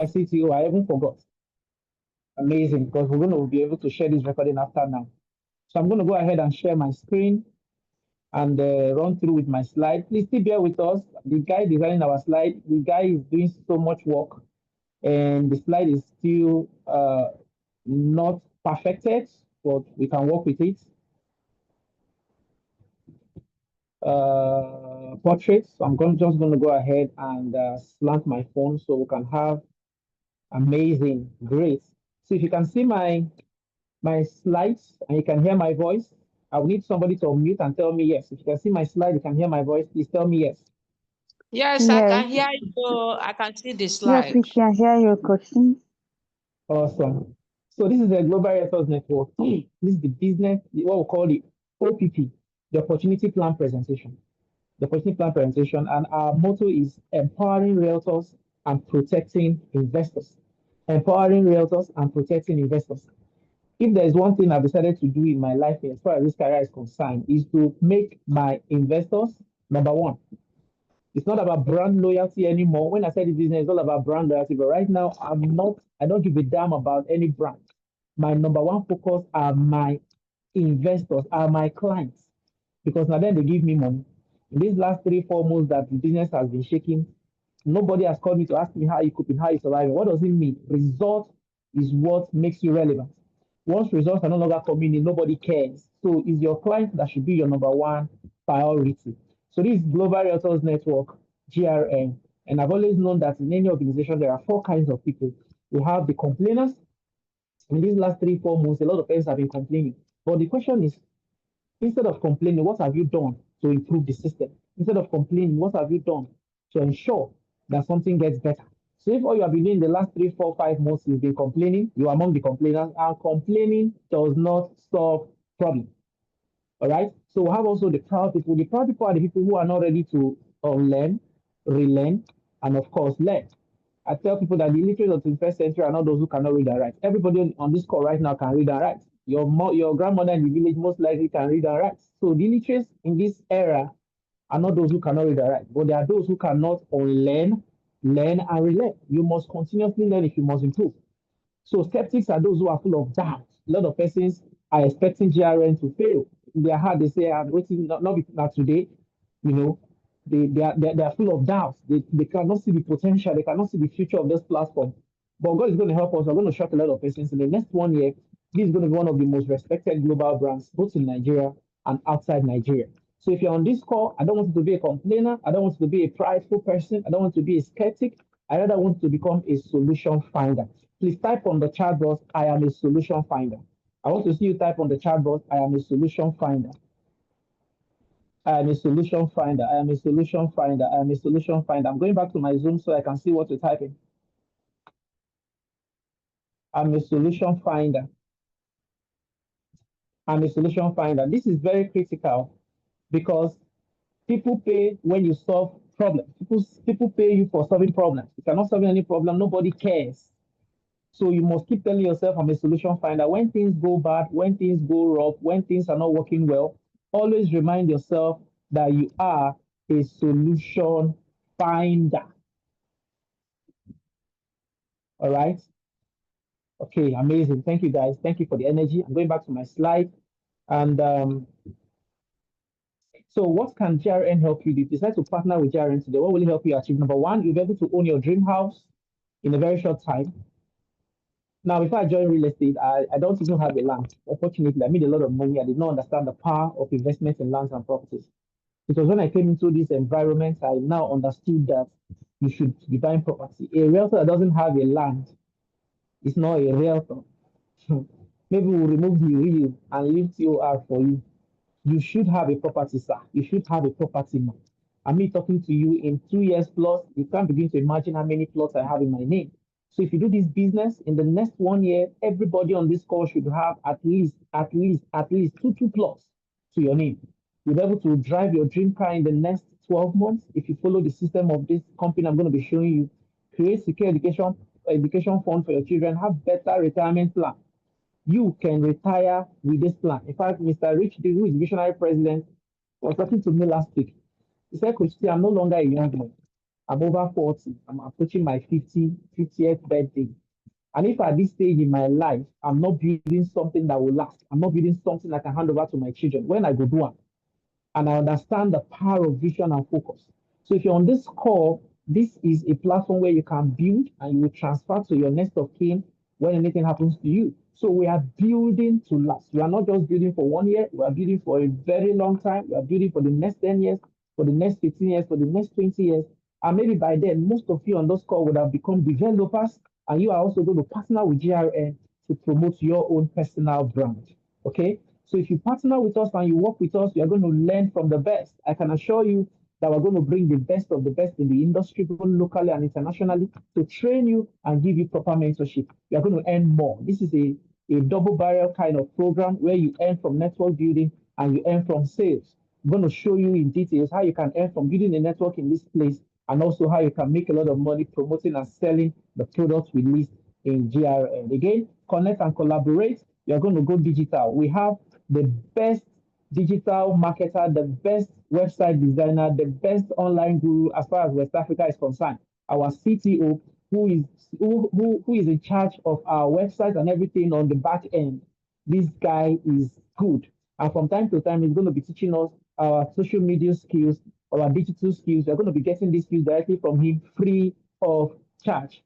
CTO, I even forgot. Amazing, because we're going to be able to share this recording after now. So I'm going to go ahead and share my screen and run through with my slide. Please still bear with us. The guy designing our slide, the guy is doing so much work, and the slide is still not perfected, but we can work with it. Portraits. So just going to go ahead and slant my phone so we can have amazing, great. So if you can see my slides and you can hear my voice, I will need somebody to unmute and tell me yes. If you can see my slide, you can hear my voice, please tell me yes. Yes, I Yes. can hear you. I can see the Yes, we slide. can hear your question. Awesome. So this is the Global Realtors Network. This is the business, what we call the OPP, the Opportunity Plan Presentation. The Opportunity Plan Presentation, and our motto is empowering realtors and protecting investors. Empowering realtors and protecting investors. If there is one thing I've decided to do in my life as far as this career is concerned, is to make my investors number one. It's not about brand loyalty anymore. When I say this business, it's all about brand loyalty. But right now, I don't give a damn about any brand. My number one focus are my investors, are my clients. Because now then they give me money. In these last 3, 4 months that the business has been shaking, nobody has called me to ask me how you coping, how you surviving. What does it mean? Result is what makes you relevant. Once results are no longer coming in, nobody cares. So it's your client that should be your number one priority. So this is Global Realtors Network, GRN. And I've always known that in any organization, there are 4 kinds of people. We have the complainers. In these last 3, 4 months, a lot of parents have been complaining. But the question is, instead of complaining, what have you done to improve the system? Instead of complaining, what have you done to ensure that something gets better? So if all you have been doing the last 3, 4, 5 months, you've been complaining, you're among the complainers, and complaining does not solve problem. All right. So we have also the proud people. The proud people are the people who are not ready to unlearn, relearn, and of course learn. I tell people that the illiterate of the 21st century are not those who cannot read and write. Everybody on this call right now can read and write. Your grandmother in the village most likely can read and write. So the illiterates in this era are not those who cannot read and write, but they are those who cannot unlearn, learn, and relearn. You must continuously learn if you must improve. So skeptics are those who are full of doubt. A lot of persons are expecting GRN to fail. In their heart, they say, I'm waiting, not today. You know, they are full of doubts. They cannot see the potential. They cannot see the future of this platform. But God is going to help us. We're going to shock a lot of persons in the next 1 year. This is going to be one of the most respected global brands, both in Nigeria and outside Nigeria. So if you're on this call, I don't want you to be a complainer. I don't want you to be a prideful person. I don't want you to be a skeptic. I rather want to become a solution finder. Please type on the chat box, I am a solution finder. I want to see you type on the chat box, I am a solution finder. I am a solution finder. I am a solution finder. I am a solution finder. I'm going back to my Zoom so I can see what you're typing. I'm a solution finder. I'm a solution finder. This is very critical because people pay when you solve problems. People pay you for solving problems. If you're not solving any problem, nobody cares. So you must keep telling yourself, I'm a solution finder. When things go bad, when things go rough, when things are not working well, always remind yourself that you are a solution finder. All right. Okay, amazing. Thank you, guys. Thank you for the energy. I'm going back to my slide. And so what can GRN help you do? If you decide to partner with GRN today, what will it help you achieve? Number one, you'll be able to own your dream house in a very short time. Now, before I joined real estate, I don't even have a land. Unfortunately, I made a lot of money. I did not understand the power of investment in lands and properties. It was when I came into this environment, I now understood that you should be buying property. A realtor that doesn't have a land is not a realtor. Maybe we'll remove the real and leave TOR for you. You should have a property, sir. You should have a property now. I'm me talking to you in 2 years plus. You can't begin to imagine how many plots I have in my name. So if you do this business in the next 1 year, everybody on this call should have at least two plots to your name. You'll be able to drive your dream car in the next 12 months if you follow the system of this company I'm going to be showing you. Create secure education fund for your children, have better retirement plan. You can retire with this plan. In fact, Mr. Rich, who is visionary president, was talking to me last week. He said, Coach T, I'm no longer a young man. I'm over 40. I'm approaching my 50th birthday. And if at this stage in my life, I'm not building something that will last, I'm not building something I can hand over to my children, when I go do it, and I understand the power of vision and focus. So if you're on this call, this is a platform where you can build and you will transfer to your next of kin when anything happens to you. So we are building to last. We are not just building for 1 year, we are building for a very long time. We are building for the next 10 years, for the next 15 years, for the next 20 years. And maybe by then, most of you on this call would have become developers, and you are also going to partner with GRN to promote your own personal brand. Okay? So if you partner with us and you work with us, you are going to learn from the best. I can assure you that we're going to bring the best of the best in the industry, both locally and internationally, to train you and give you proper mentorship. You are going to earn more. This is a double barrel kind of program where you earn from network building and you earn from sales. I'm going to show you in details how you can earn from building a network in this place, and also how you can make a lot of money promoting and selling the products we list in GRN. Again, connect and collaborate. You're going to go digital. We have the best digital marketer, the best website designer, the best online guru as far as West Africa is concerned. Our CTO, who is in charge of our website and everything on the back end. This guy is good. And from time to time, he's going to be teaching us our social media skills, our digital skills. We're going to be getting these skills directly from him free of charge.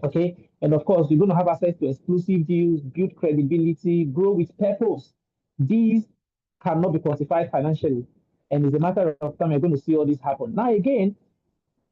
Okay. And of course, you're going to have access to exclusive deals, build credibility, grow with purpose. These cannot be quantified financially. And it's a matter of time you're going to see all this happen. Now, again,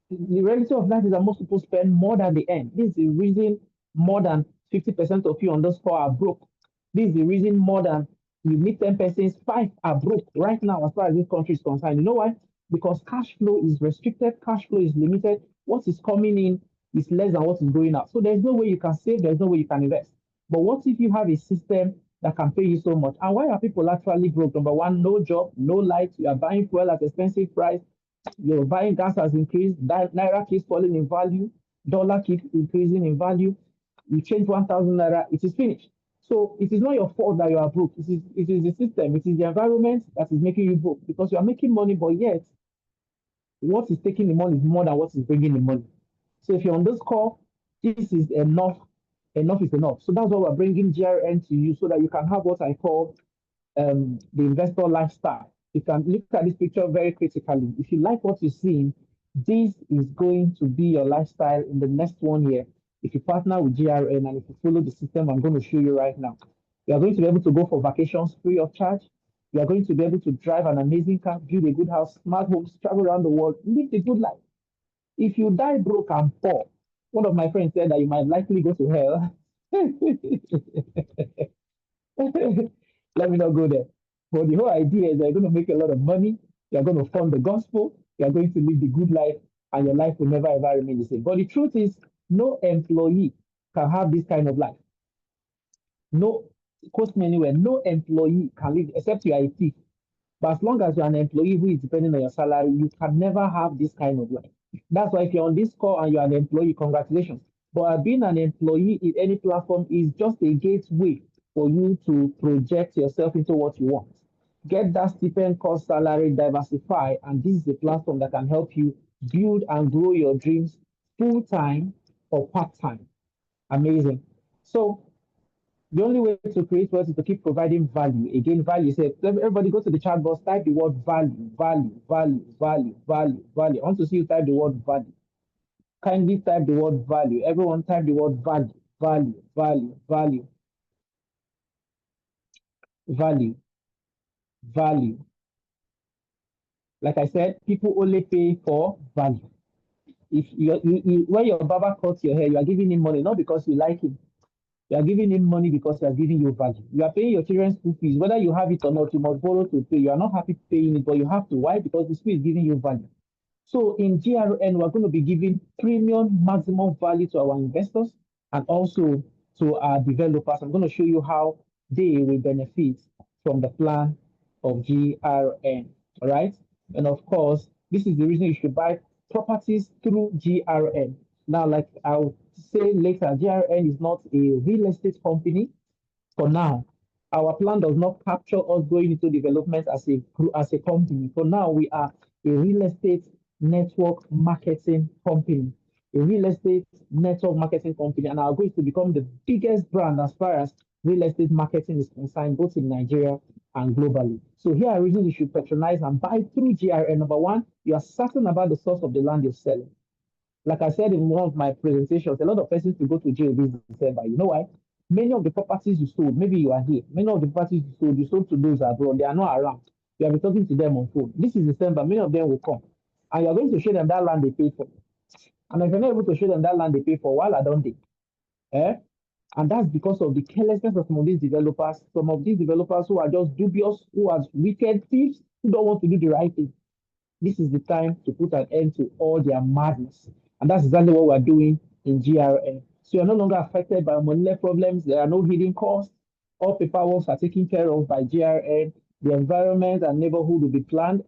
the reality of life is that most people spend more than they earn. This is the reason more than 50% of you on this call are broke. This is the reason more than you meet 10 persons, five are broke right now as far as this country is concerned. You know why? Because cash flow is restricted, cash flow is limited. What is coming in is less than what is going out. So there's no way you can save, there's no way you can invest. But what if you have a system that can pay you so much? And why are people actually broke? Number one, no job, no light, you are buying fuel at expensive price, your buying gas has increased, naira keeps falling in value, dollar keeps increasing in value. You change 1,000 naira, it is finished. So it is not your fault that you are broke. It is the system, it is the environment that is making you broke, because you are making money, but yet what is taking the money is more than what is bringing the money. So if you're on this call, this is enough. Enough is enough. So that's why we're bringing GRN to you, so that you can have what I call the investor lifestyle. You can look at this picture very critically. If you like what you're seeing, this is going to be your lifestyle in the next 1 year. If you partner with GRN and if you follow the system I'm going to show you right now, you are going to be able to go for vacations free of charge. You are going to be able to drive an amazing car, build a good house, smart homes, travel around the world, live a good life. If you die broke and poor, one of my friends said that you might likely go to hell. Let me not go there. But the whole idea is that you're going to make a lot of money, you're going to fund the gospel, you're going to live the good life, and your life will never ever remain the same. But the truth is, no employee can have this kind of life. No, quote me anywhere, no employee can live except you are a thief. But as long as you're an employee who is depending on your salary, you can never have this kind of life. That's why if you're on this call and you're an employee, congratulations. But being an employee in any platform is just a gateway for you to project yourself into what you want. Get that stipend, cost, salary, diversify, and this is a platform that can help you build and grow your dreams full time or part time. Amazing. So the only way to create wealth is to keep providing value. Again, value. Say, everybody go to the chat box, type the word value, value, value, value, value, value. I want to see you type the word value. Kindly type the word value. Everyone type the word value, value, value, value, value, value. Like I said, people only pay for value. If when your barber cuts your hair, you are giving him money, not because you like him. You are giving him money because you are giving you value. You are paying your children's school fees, whether you have it or not. You must borrow to pay. You are not happy paying it, but you have to. Why? Because the school is giving you value. So in GRN, we're going to be giving premium maximum value to our investors and also to our developers. I'm going to show you how they will benefit from the plan of GRN. All right. And of course, this is the reason you should buy properties through GRN. Now, like I'll say later, GRN is not a real estate company for now. Our plan does not capture us going into development as a company. For now, we are a real estate network marketing company, a real estate network marketing company, and our goal is to become the biggest brand as far as real estate marketing is concerned, both in Nigeria and globally. So here are reasons you should patronize and buy through GRN. Number one, you are certain about the source of the land you're selling. Like I said in one of my presentations, a lot of persons will go to jail this December. You know why? Many of the properties you sold, maybe you are here, many of the properties you sold to those abroad, they are not around. You have been talking to them on phone. This is December, many of them will come. And you're going to show them that land they paid for. And if you're not able to show them that land they paid for, while don't they? Eh? And that's because of the carelessness of some of these developers, who are just dubious, who are wicked thieves, who don't want to do the right thing. This is the time to put an end to all their madness. And that's exactly what we're doing in GRN. So you're no longer affected by money problems. There are no hidden costs. All paperwork are taken care of by GRN. The environment and neighborhood will be planned.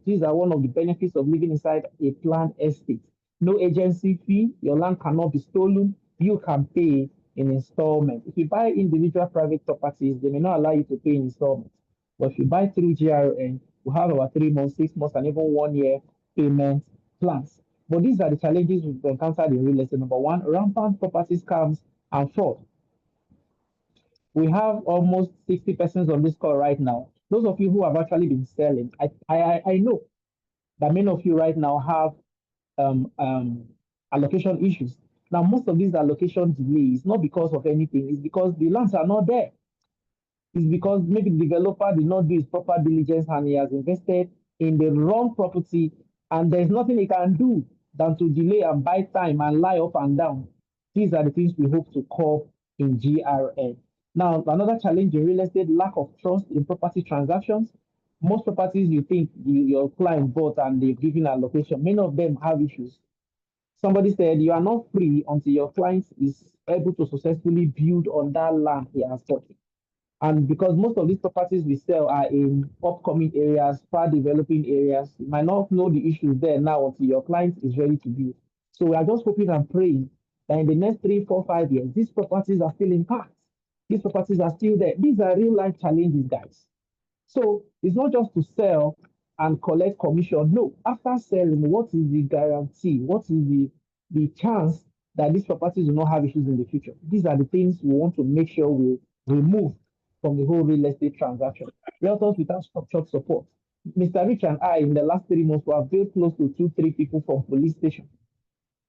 These are one of the benefits of living inside a planned estate. No agency fee. Your land cannot be stolen. You can pay in installment. If you buy individual private properties, they may not allow you to pay in installments. But if you buy through GRN, we have our 3 months, 6 months, and even 1 year payment plans. But these are the challenges we've encountered in real estate. Number one, rampant property scams and fraud. We have almost 60 persons on this call right now. Those of you who have actually been selling, I know that many of you right now have um, um, allocation issues. Now, most of these allocation delays, not because of anything, it's because the lands are not there. Is because maybe the developer did not do his proper diligence and he has invested in the wrong property, and there's nothing he can do than to delay and buy time and lie up and down. These are the things we hope to curb in GRN. Now, another challenge in real estate, lack of trust in property transactions. Most properties you think your client bought and they've given allocation, many of them have issues. Somebody said you are not free until your client is able to successfully build on that land he has bought. And because most of these properties we sell are in upcoming areas, far developing areas, you might not know the issues there now until your client is ready to build. So we are just hoping and praying that in the next 3, 4, 5 years, these properties are still intact. These properties are still there. These are real life challenges, guys. So it's not just to sell and collect commission. No, after selling, what is the guarantee? What is the chance that these properties will not have issues in the future? These are the things we want to make sure we remove from the whole real estate transaction. Realtors without structured support. Mr. Rich and I, in the last 3 months, we have built close to 2, 3 people from police station.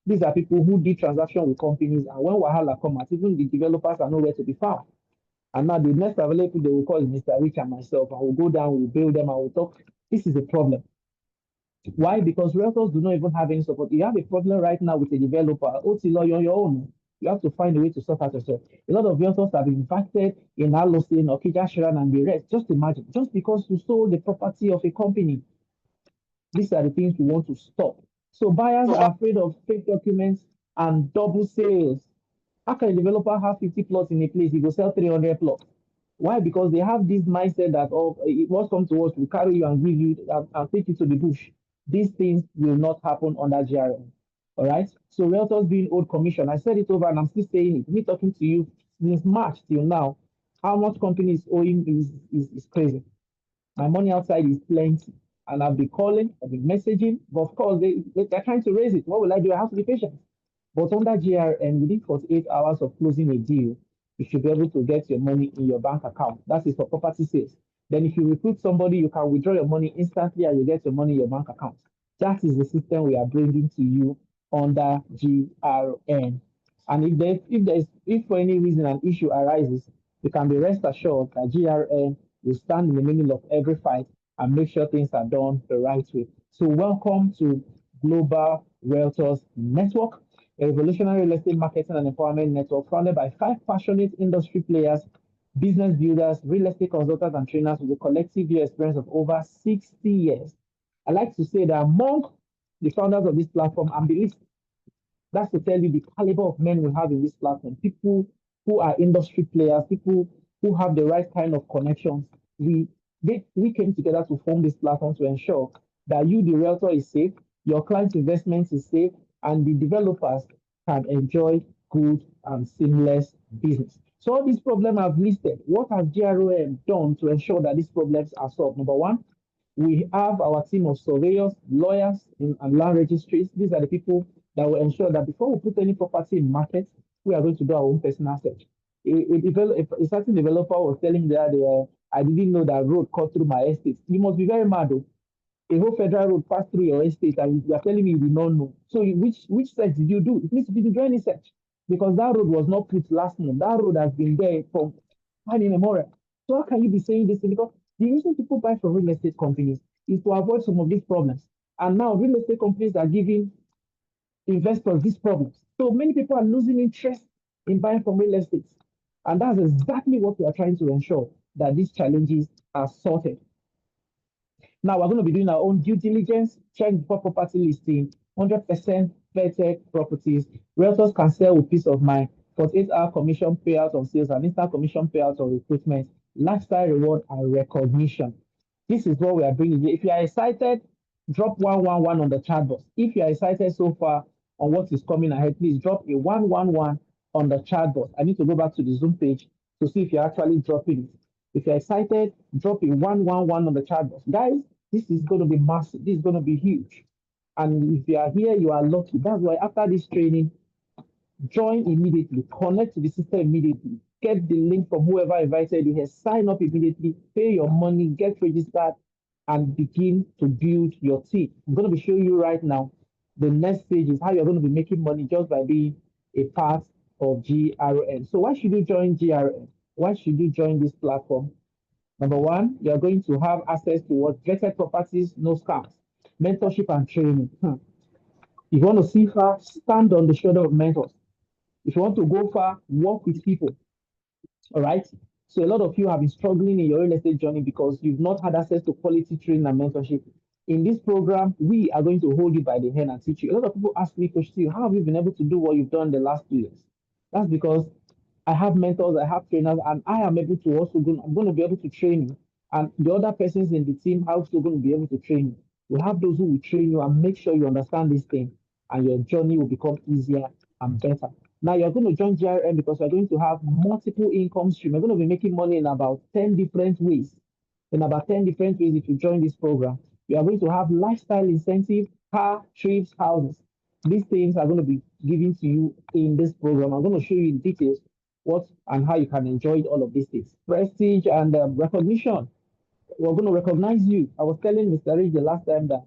These are people who did transaction with companies, and when Wahala come out, even the developers are nowhere to be found. And now the next available they will call is Mr. Rich and myself, and we'll go down, we'll build them, and we'll talk. This is a problem. Why? Because realtors do not even have any support. You have a problem right now with a developer, OT on your own. You have to find a way to sort out yourself. A lot of realtors have been impacted in Alosin or Kijashiran and the rest. Just imagine, just because you sold the property of a company, these are the things we want to stop. So buyers are afraid of fake documents and double sales. How can a developer have 50 plots in a place? He will sell 300 plots. Why? Because they have this mindset that, oh, it was come to us, we carry you and give you and take you to the bush. These things will not happen under GRM. All right. So realtors being old commission. I said it over and I'm still saying it. Me talking to you since March till now, how much company is owing is crazy. My money outside is plenty. And I've been calling, I've been messaging, but of course they're trying to raise it. What will I do? I have to be patient. But under GRN, within 48 hours of closing a deal, you should be able to get your money in your bank account. That is for property sales. Then if you recruit somebody, you can withdraw your money instantly and you get your money in your bank account. That is the system we are bringing to you under GRN. And if for any reason an issue arises, you can be rest assured that GRN will stand in the middle of every fight and make sure things are done the right way. So welcome to Global Realtors Network, a revolutionary real estate marketing and empowerment network founded by 5 passionate industry players, business builders, real estate consultants, and trainers with a collective year experience of over 60 years. I like to say that among the founders of this platform, I'm the least. That's to tell you the caliber of men we have in this platform. People who are industry players, people who have the right kind of connections. We came together to form this platform to ensure that you, the realtor, is safe, your client's investment is safe, and the developers can enjoy good and seamless business. So all these problems I've listed, what has GROM done to ensure that these problems are solved? Number one, We have our team of surveyors, lawyers, and land registries. These are the people that will ensure that before we put any property in market, we are going to do our own personal search. A certain developer was telling me that I didn't know that road cut through my estate. You must be very mad, though. A whole federal road passed through your estate, and you are telling me you did not know. So which search did you do? It means you didn't do any search, because that road was not put last month. That road has been there from time immemorial. So how can you be saying this thing? Because the reason people buy from real estate companies is to avoid some of these problems. And now real estate companies are giving investors these problems. So many people are losing interest in buying from real estate. And that's exactly what we are trying to ensure, that these challenges are sorted. Now we're going to be doing our own due diligence, check before property listing, 100% vetted properties. Realtors can sell with peace of mind, 48-hour commission payout on sales and instant commission payout on recruitment, lifestyle reward and recognition. This is what we are bringing. If you are excited, drop 111 on the chat box. If you are excited so far on what is coming ahead, please drop a 111 on the chat box. I need to go back to the Zoom page to see if you're actually dropping it. If you're excited, drop a 111 on the chat box. Guys, this is going to be massive. This is going to be huge. And if you are here, you are lucky. That's why after this training, join immediately, connect to the system immediately, get the link from whoever invited you here, sign up immediately, pay your money, get registered, and begin to build your team. I'm going to be showing you right now the next stage is how you're going to be making money just by being a part of GRN. So why should you join GRN? Why should you join this platform? Number one, you're going to have access to what vetted properties, no scams, mentorship and training. If you want to see far, stand on the shoulder of mentors. If you want to go far, work with people. All right. So a lot of you have been struggling in your real estate journey because you've not had access to quality training and mentorship. In this program, we are going to hold you by the hand and teach you. A lot of people ask me, Coach Steve, how have you been able to do what you've done the last 2 years? That's because I have mentors, I have trainers, and I am able to also go, I'm going to be able to train you. And the other persons in the team are also going to be able to train you. We have those who will train you and make sure you understand this thing, and your journey will become easier and better. Now you're going to join GRM because you're going to have multiple income streams. You're going to be making money in about 10 different ways. In about 10 different ways if you join this program. You are going to have lifestyle incentive, car, trips, houses. These things are going to be given to you in this program. I'm going to show you in details what and how you can enjoy all of these things. Prestige and recognition. We're going to recognize you. I was telling Mr. Rich the last time that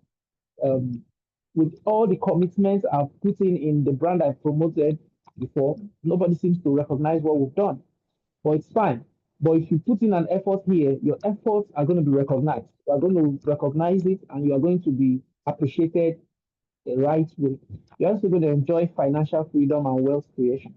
um, with all the commitments I've put in the brand I promoted before, nobody seems to recognize what we've done. But it's fine. But if you put in an effort here, your efforts are going to be recognized. You are going to recognize it and you are going to be appreciated the right way. You're also going to enjoy financial freedom and wealth creation.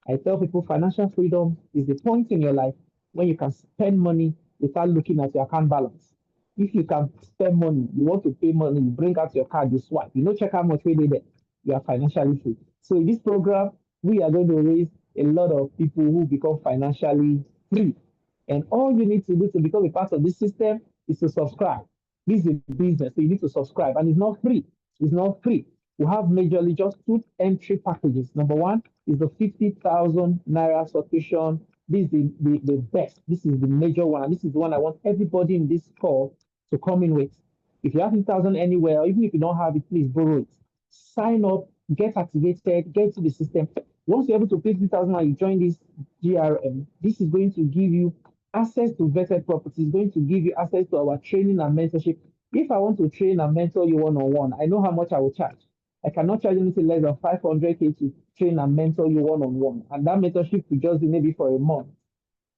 I tell people financial freedom is the point in your life when you can spend money without looking at your account balance. If you can spend money, you want to pay money, you bring out your card, you swipe, you know, check how much we did there. You are financially free. So in this program, we are going to raise a lot of people who become financially free. And all you need to do to become a part of this system is to subscribe. This is a business, so you need to subscribe, and it's not free. It's not free. We have majorly just two entry packages. Number one is the 50,000 naira subscription. This is the best. This is the major one. And this is the one I want everybody in this call to come in with. If you have 50,000 anywhere, or even if you don't have it, please borrow it. Sign up, get activated, get to the system. Once you're able to pay 50,000 and you join this GRM, this is going to give you access to vetted properties, going to give you access to our training and mentorship. If I want to train and mentor you one-on-one, I know how much I will charge. I cannot charge anything less than 500K to train and mentor you one-on-one. And that mentorship will just be maybe for a month.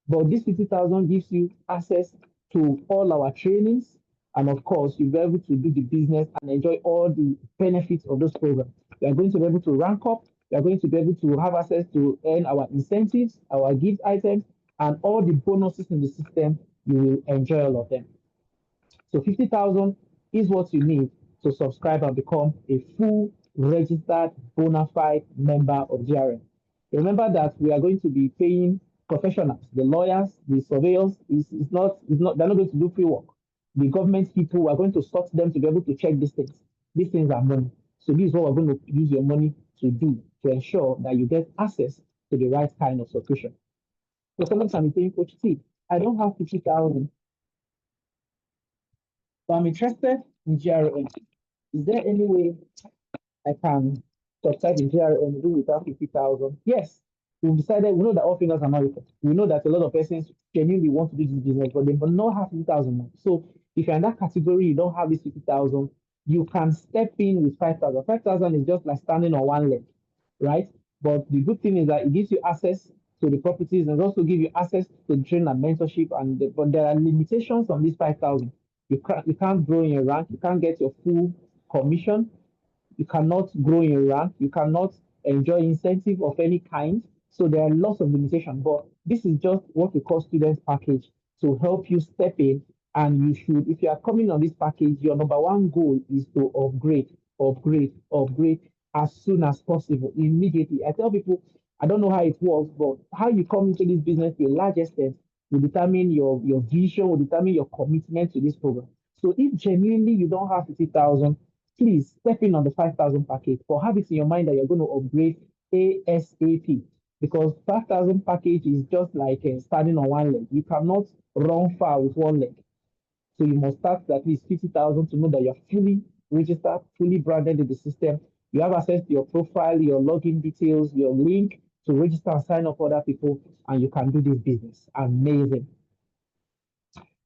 But this 50,000 gives you access to all our trainings. And of course, you'll be able to do the business and enjoy all the benefits of those programs. You are going to be able to rank up. You are going to be able to have access to earn our incentives, our gift items, and all the bonuses in the system. You will enjoy all of them. So 50,000 is what you need to subscribe and become a full registered bona fide member of GRM. Remember that we are going to be paying professionals, the lawyers, the surveyors. It's not, they're not going to do free work. The government people are going to sort them to be able to check these things. These things are money. So this is what we're going to use your money to do to ensure that you get access to the right kind of subscription. So someone can be saying, Coach T, I don't have 50,000. So I'm interested in GRN. Is there any way I can subscribe in GRN do without 50,000? Yes. We've decided, we know that all fingers are not equal. We know that a lot of persons genuinely want to do this business, but they will not have 50,000 now. So if you're in that category, you don't have this 50,000, you can step in with 5,000. 5,000 is just like standing on one leg, right? But the good thing is that it gives you access to the properties and also give you access to the training and mentorship. But there are limitations on this 5,000. You can't grow in your rank. You can't get your full commission. You cannot grow in your rank. You cannot enjoy incentive of any kind. So there are lots of limitations. But this is just what we call students package to help you step in. And you should, if you are coming on this package, your number one goal is to upgrade, upgrade, upgrade as soon as possible, immediately. I tell people, I don't know how it works, but how you come into this business to a large extent will determine your vision, will determine your commitment to this program. So if genuinely you don't have 50,000, please step in on the 5,000 package, but have it in your mind that you're going to upgrade ASAP, because 5,000 package is just like standing on one leg. You cannot run far with one leg. So you must start at least 50,000 to know that you're fully registered, fully branded in the system. You have access to your profile, your login details, your link to register and sign up other people, and you can do this business. Amazing.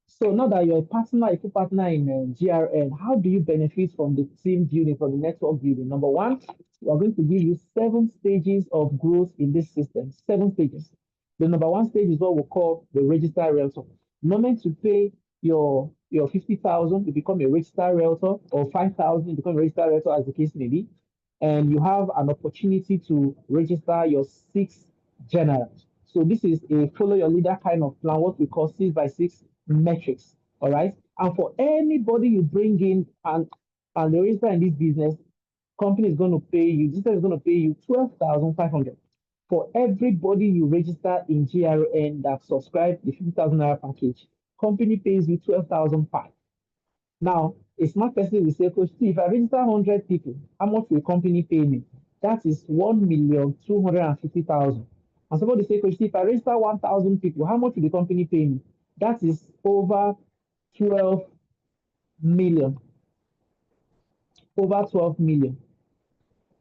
So now that you're a partner, a co-partner in GRN, how do you benefit from the team building, from the network building? Number one, we're going to give you 7 stages of growth in this system. 7 stages. The number one stage is what we call the register realtor. The moment you pay your 50,000 to become a register realtor, or 5,000 to become a register realtor, as the case may be, and you have an opportunity to register your 6 generals. So this is a follow your leader kind of plan, what we call 6x6 metrics. All right. And for anybody you bring in and they register in this business, company is going to pay you, this is going to pay you 12,500 for everybody you register in GRN that subscribe the 50,000 naira package. Company pays you 12,500. Now, a smart person will say, Coach, if I register 100 people, how much will company pay me? That is 1,250,000. And somebody say, Coach, if I register 1,000 people, how much will the company pay me? That is over 12 million. Over 12 million.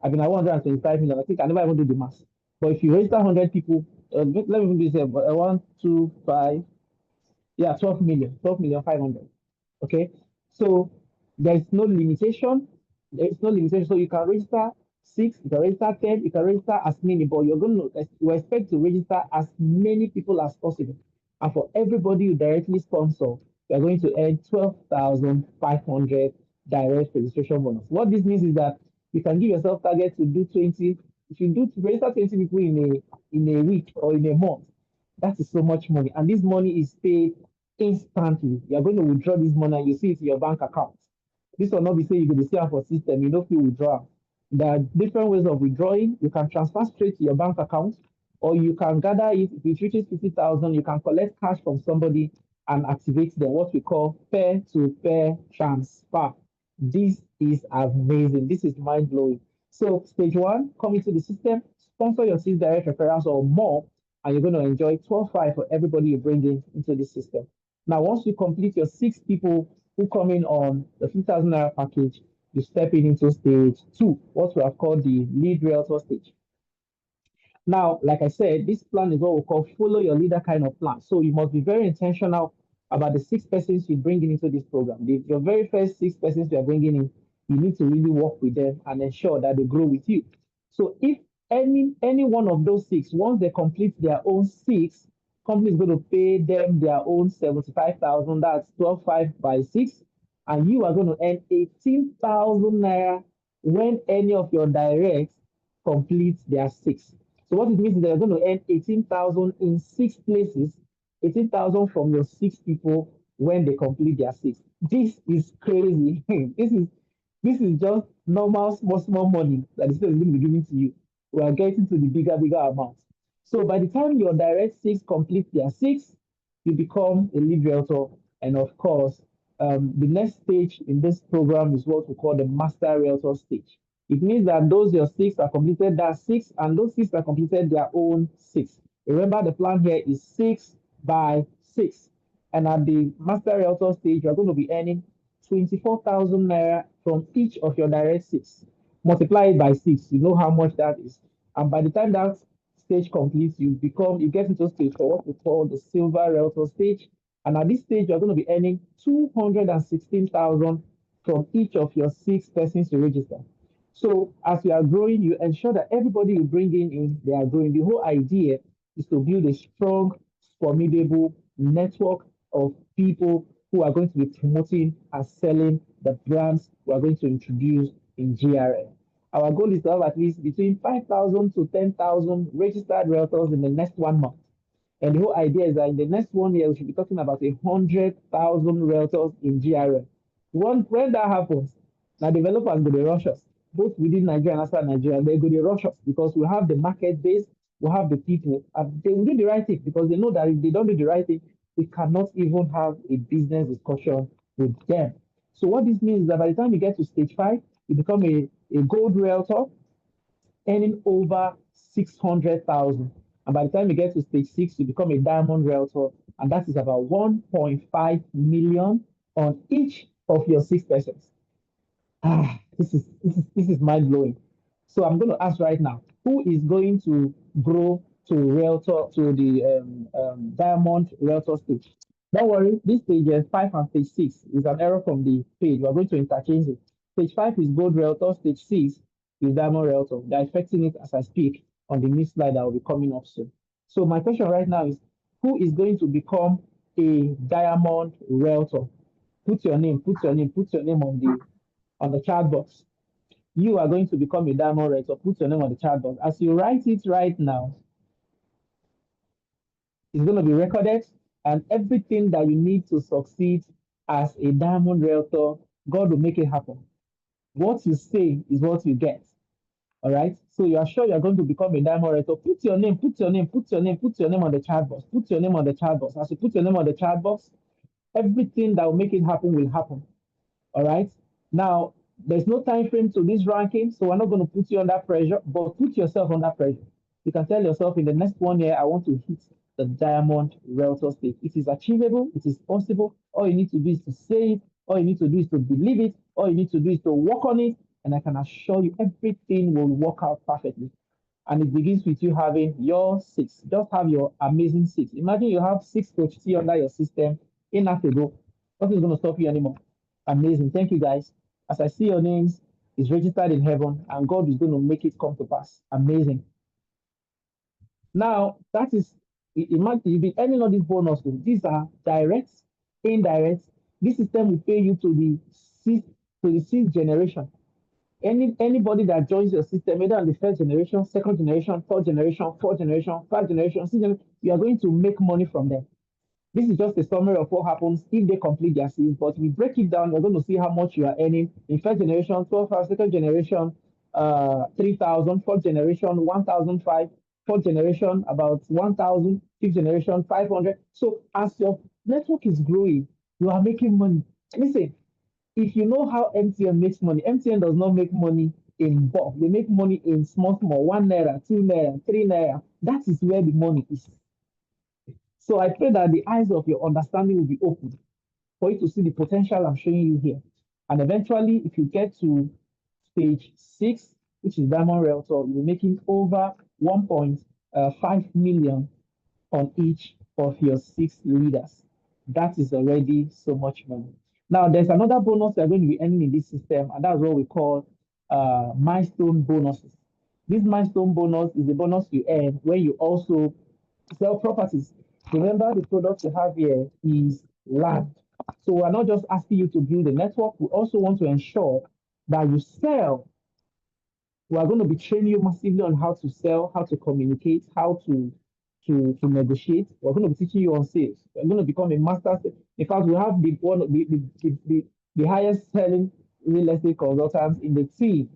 I've been at 125 million. I think I never even do the math. But if you register 100 people, let me do this, 1, 2, 5, yeah, 12 million, 12,500,000. Okay. So there's no limitation. There's no limitation. So you can register 6, you can register 10, you can register as many, but you're going to you expect to register as many people as possible. And for everybody you directly sponsor, you're going to earn 12,500 direct registration bonus. What this means is that you can give yourself target to do 20. If you do to register 20 people in a week or in a month, that is so much money. And this money is paid instantly. You're going to withdraw this money and you see it in your bank account. This will not be saying you can see for system, you know if you withdraw. There are different ways of withdrawing. You can transfer straight to your bank account, or you can gather it. If it reaches 50,000, you can collect cash from somebody and activate them, what we call peer-to-peer transfer. This is amazing. This is mind blowing. So, stage one, come into the system, sponsor your 6 direct referrals or more, and you're going to enjoy 12.5 for everybody you bring in into the system. Now, once you complete your 6 people who come in on the 50,000 naira package, you step in into stage two, what we have called the lead realtor stage. Now, like I said, this plan is what we call follow your leader kind of plan. So you must be very intentional about the 6 persons you bring into this program. Your very first 6 persons you are bringing in, you need to really work with them and ensure that they grow with you. So if any one of those 6, once they complete their own 6, company is going to pay them their own 75,000. That's 12.5 by 6, and you are going to earn 18,000 naira when any of your directs complete their 6. So what it means is that you're going to earn 18,000 in 6 places, 18,000 from your 6 people when they complete their 6. This is crazy. This is just normal small money that the state is going to be giving to you. We are getting to the bigger amounts. So by the time your direct 6 complete their 6, you become a lead realtor. And of course, the next stage in this program is what we call the master realtor stage. It means that those your 6 are completed that 6, and those 6 are completed their own 6. Remember, the plan here is 6 by 6. And at the master realtor stage, you're going to be earning 24,000 naira from each of your direct six. Multiply it by six, you know how much that is. And by the time that stage completes, you get into stage for what we call the silver realtor stage. And at this stage, you're going to be earning 216,000 from each of your six persons you register. So as you are growing, you ensure that everybody you bring in, they are growing. The whole idea is to build a strong, formidable network of people who are going to be promoting and selling the brands we are going to introduce in GRM. Our goal is to have at least between 5,000 to 10,000 registered realtors in the next 1 month. And the whole idea is that in the next 1 year, we should be talking about 100,000 realtors in GRM. When that happens, now developers go to rush us, both within Nigeria and outside Nigeria. They go to rush us because we have the market base, we have the people, and they will do the right thing because they know that if they don't do the right thing, we cannot even have a business discussion with them. So what this means is that by the time you get to stage five, you become a gold realtor, earning over 600,000. And by the time you get to stage six, you become a diamond realtor, and that is about 1.5 million on each of your six persons. This is mind blowing. So I'm going to ask right now, who is going to grow to realtor to the diamond realtor stage? Don't worry, this stage five and stage six is an error from the page. We're going to interchange it. Stage five is gold realtor, stage six is diamond realtor. They're affecting it as I speak on the next slide that will be coming up soon. So my question right now is, who is going to become a diamond realtor? Put your name on the chat box. You are going to become a diamond realtor. Put your name on the chat box. As you write it right now, it's going to be recorded, and everything that you need to succeed as a diamond realtor, God will make it happen. What you say is what you get. All right. So you are sure you're going to become a diamond realtor. Put your name on the chat box. Put your name on the chat box. As you put your name on the chat box, everything that will make it happen will happen. All right. Now, there's no time frame to this ranking, so we're not going to put you under pressure, but put yourself under pressure. You can tell yourself in the next 1 year, I want to hit the diamond realtor stage. It is achievable, it is possible. All you need to do is to say it, all you need to do is to believe it, all you need to do is to work on it, and I can assure you everything will work out perfectly. And it begins with you having your six. Just have your amazing six. Imagine you have six coach T under your system in Afego. Nothing's going to stop you anymore. Amazing. Thank you, guys. As I see your names is registered in heaven, and God is going to make it come to pass. Amazing. Now, that is, imagine you've been earning all these bonuses. These are direct, indirect. This system will pay you to the sixth generation. Anybody that joins your system, either on the first generation, second generation, third generation, fourth generation, fifth generation, sixth generation, you are going to make money from them. This is just a summary of what happens if they complete their series, but we break it down. You're going to see how much you are earning in first generation, 12,000, second generation, 3,000, fourth generation, 1,005, fourth generation, about 1,000, fifth generation, 500. So as your network is growing, you are making money. Listen, if you know how MTN makes money, MTN does not make money in bulk. They make money in small, 1 naira, 2 naira, 3 naira. That is where the money is. So I pray that the eyes of your understanding will be opened for you to see the potential I'm showing you here. And eventually, if you get to stage six, which is Diamond Realtor, you'll be making over 1.5 million on each of your six leaders. That is already so much money. Now, there's another bonus you're going to be earning in this system, and that's what we call milestone bonuses. This milestone bonus is the bonus you earn when you also sell properties. Remember, the product you have here is land. So we're not just asking you to build a network, we also want to ensure that you sell. We are going to be training you massively on how to sell, how to communicate, how to negotiate. We're going to be teaching you on sales. We're going to become a master. In fact, we have the one the highest selling real estate consultants in the team.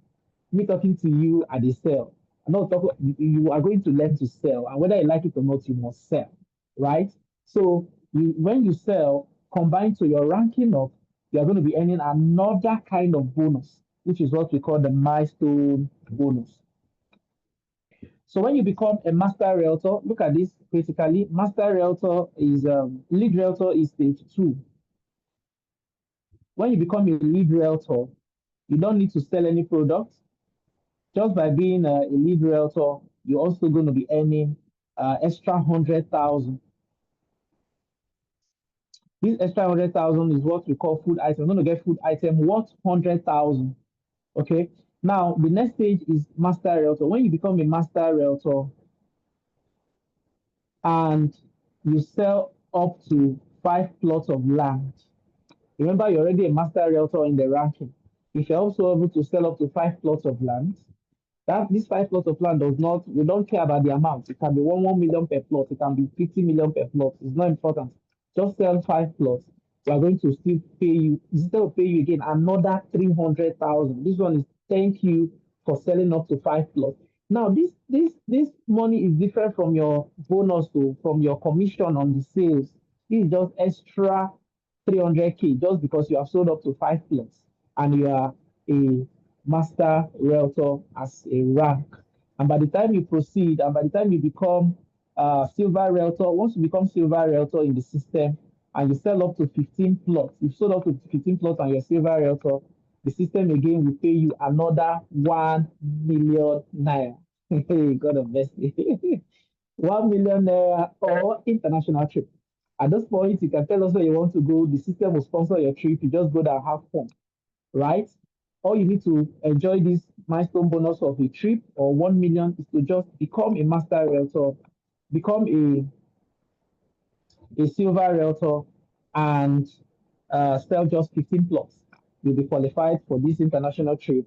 Me talking to you at the sell. I'm not talking. You are going to learn to sell, and whether you like it or not, you must sell, right? So when you sell, combined to your ranking up, you are going to be earning another kind of bonus, which is what we call the milestone bonus. So when you become a master realtor, look at this critically. Master realtor is lead realtor is stage two. When you become a lead realtor, you don't need to sell any product. Just by being a lead realtor, you're also going to be earning extra 100,000. This extra 100,000 is what we call food item. I'm going to get food item worth 100,000. Okay. Now the next stage is master realtor. When you become a master realtor and you sell up to 5 plots of land, remember you're already a master realtor in the ranking. If you're also able to sell up to 5 plots of land, that these 5 plots of land does not, we don't care about the amount. It can be 1 million per plot, it can be 50 million per plot. It's not important. Just sell 5 plots. We are going to still pay you, instead of pay you again another 300,000. This one is thank you for selling up to 5 plots. Now this money is different from your bonus to from your commission on the sales. This is just extra 300K just because you have sold up to 5 plots and you are a master realtor as a rank. And by the time you proceed, and by the time you become silver realtor, once you become silver realtor in the system and you sell up to 15 plots, you've sold up to 15 plots and you're silver realtor, the system again will pay you another 1 million naira. Hey, God of mercy. 1 million naira or international trip. At this point, you can tell us where you want to go. The system will sponsor your trip. You just go there and have fun, right? All you need to enjoy this milestone bonus of a trip or 1 million is to just become a master realtor, become a silver realtor, and sell just 15 plots. You'll be qualified for this international trip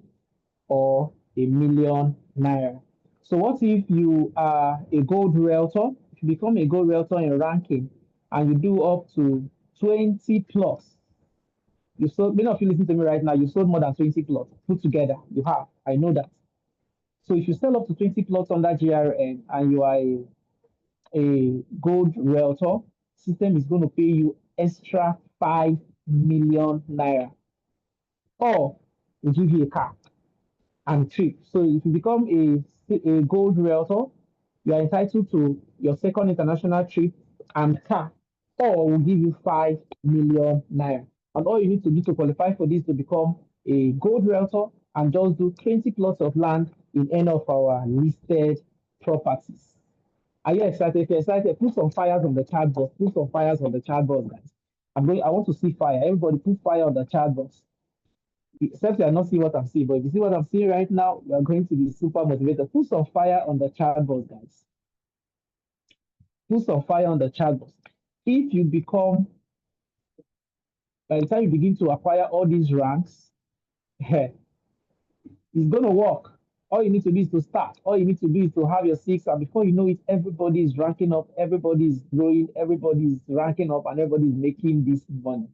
or a million naira. So, what if you are a gold realtor? If you become a gold realtor in ranking and you do up to 20 plots, you sold, many of you listen to me right now, you sold more than 20 plots put together. You have, I know that. So if you sell up to 20 plots under GRN and you are a gold realtor, system is going to pay you extra 5 million naira. Or we give you a car and trip. So if you become a gold realtor, you are entitled to your second international trip and car, or we'll give you 5 million naira. And all you need to do to qualify for this to become a gold realtor and just do 20 plots of land in any of our listed properties. Are you excited? If you're excited, put some fires on the chat box. Put some fires on the chat box, guys. I want to see fire. Everybody put fire on the chat box. Except you are not seeing what I'm seeing, but if you see what I'm seeing right now, you are going to be super motivated. Put some fire on the chat box, guys. Put some fire on the chat box. If you become, by the time you begin to acquire all these ranks, it's going to work. All you need to do is to start. All you need to do is to have your six, and before you know it, everybody is ranking up, everybody is growing, everybody is ranking up, and everybody is making this money.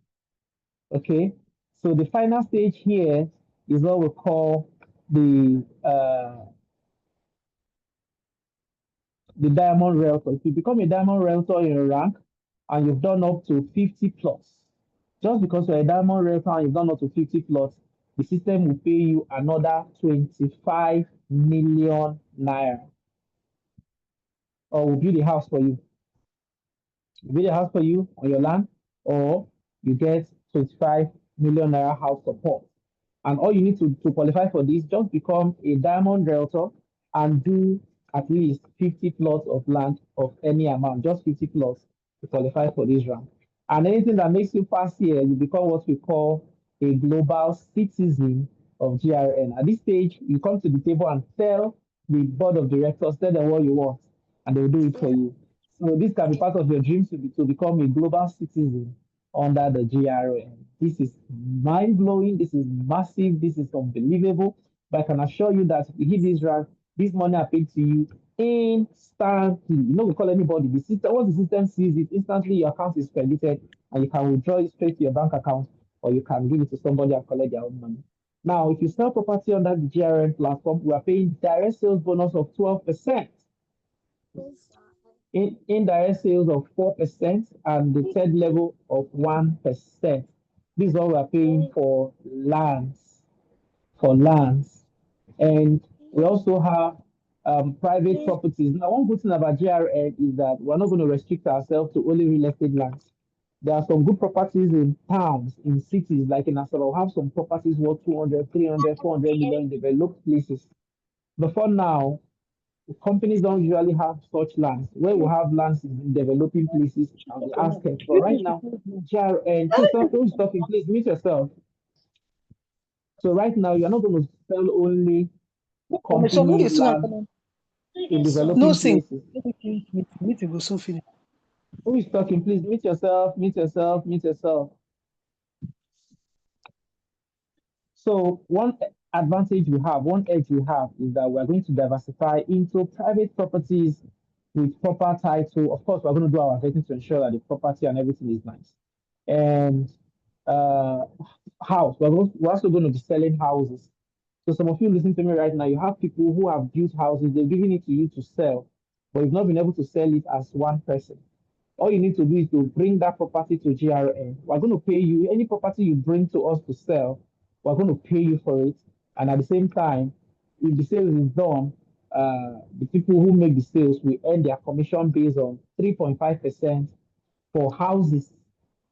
Okay, so the final stage here is what we call the diamond realtor. If you become a diamond realtor in a rank and you've done up to 50 plots, just because you're a diamond realtor and you've done up to 50 plots, the system will pay you another 25 million naira, or will build a house for you. Build a house for you on your land, or you get 25 million naira house support. And all you need to qualify for this, just become a diamond realtor and do at least 50 plots of land of any amount, just 50 plots to qualify for this round. And anything that makes you pass here, you become what we call a global citizen of GRN. At this stage, you come to the table and tell the board of directors, tell them what you want, and they'll do it for you. So this can be part of your dreams to become a global citizen under the GRN. This is mind blowing. This is massive. This is unbelievable. But I can assure you that if you hit this rank, this money are paid to you instantly. You know, we call anybody. The system, once the system sees it, instantly your account is credited and you can withdraw it straight to your bank account, or you can give it to somebody and collect their own money. Now, if you sell property under the GRN platform, we are paying direct sales bonus of 12%. Indirect sales of 4%, and the third level of 1%. This is what we are paying for lands. For lands. And we also have private properties. Now, one good thing about GRN is that we're not going to restrict ourselves to only real estate lands. There are some good properties in towns, in cities, like in Asaba, we have some properties worth 200, 300, 400 million developed places. Before now, companies don't usually have such lands. Where we have lands in developing places and we ask it. But right now, GRN, please, who's talking, please mute yourself. So right now, you're not going to sell only So who company is soon land coming? in No developing sing. places. Meeting will soon finish. Who is talking? Please mute yourself, mute yourself, mute yourself. So one advantage we have, one edge we have is that we're going to diversify into private properties with proper title. Of course, we're going to do our vetting to ensure that the property and everything is nice. And uh, house, we're also going to be selling houses. So some of you listening to me right now, you have people who have built houses, they're giving it to you to sell, but you've not been able to sell it as one person. All you need to do is to bring that property to GRN. We're going to pay you any property you bring to us to sell. We're going to pay you for it. And at the same time, if the sales is done, the people who make the sales will earn their commission based on 3.5% for houses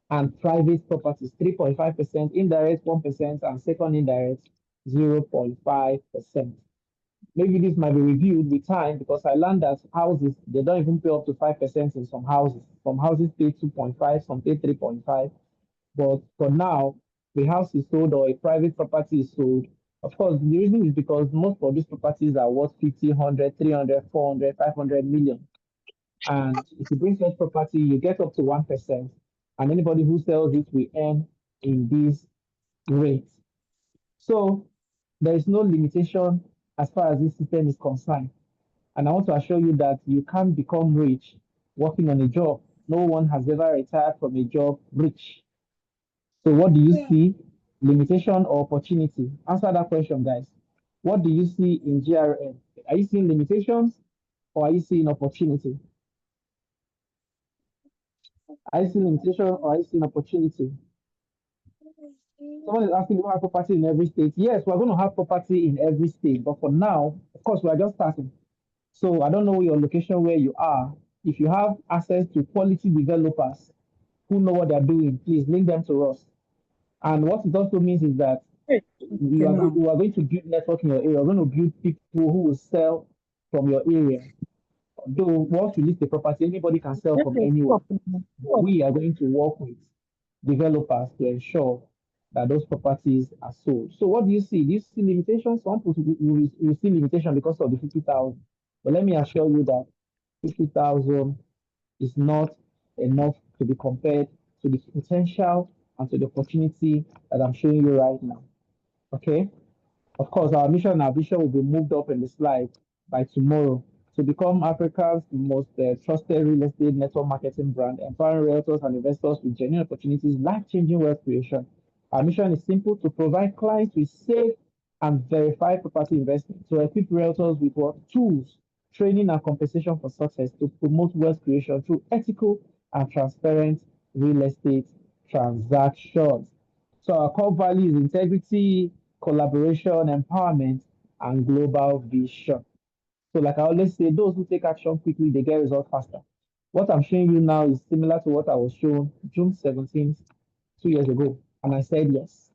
and private properties, 3.5%, indirect 1%, and second indirect 0.5%. Maybe this might be reviewed with time because I learned that houses, they don't even pay up to 5% in some houses. Some houses pay 2.5, some pay 3.5. But for now, the house is sold or a private property is sold. Of course, the reason is because most of these properties are worth 50, 100, 300, 400, 500 million. And if you bring such property, you get up to 1%. And anybody who sells it will earn in this rate. So there is no limitation as far as this system is concerned. And I want to assure you that you can't become rich working on a job. No one has ever retired from a job rich. So what do you see? Limitation or opportunity? Answer that question, guys. What do you see in GRN? Are you seeing limitations or are you seeing opportunity? Are you seeing limitation or are you seeing opportunity? Someone is asking if we have property in every state. Yes, we're going to have property in every state, but for now, of course, we are just starting. So I don't know your location where you are. If you have access to quality developers who know what they're doing, please link them to us. And what it also means is that Hey, now. you are going to build network in your area. You're going to build people who will sell from your area. Though once you list the property, anybody can sell Yes, from yes, anywhere. stop now. But Stop. we are going to work with developers to ensure that those properties are sold. So what do you see? Do you see limitations? Some people will see limitation because of the 50,000. But let me assure you that 50,000 is not enough to be compared to the potential and to the opportunity that I'm showing you right now. Okay? Of course, our mission and our vision will be moved up in the slide by tomorrow to become Africa's most trusted real estate network marketing brand, empowering realtors and investors with genuine opportunities, life-changing wealth creation. Our mission is simple: to provide clients with safe and verified property investment, to equip realtors with what tools, training, and compensation for success, to promote wealth creation through ethical and transparent real estate transactions. So our core values: integrity, collaboration, empowerment, and global vision. So, like I always say, those who take action quickly, they get results faster. What I'm showing you now is similar to what I was shown June 17th, 2 years ago. And I said yes.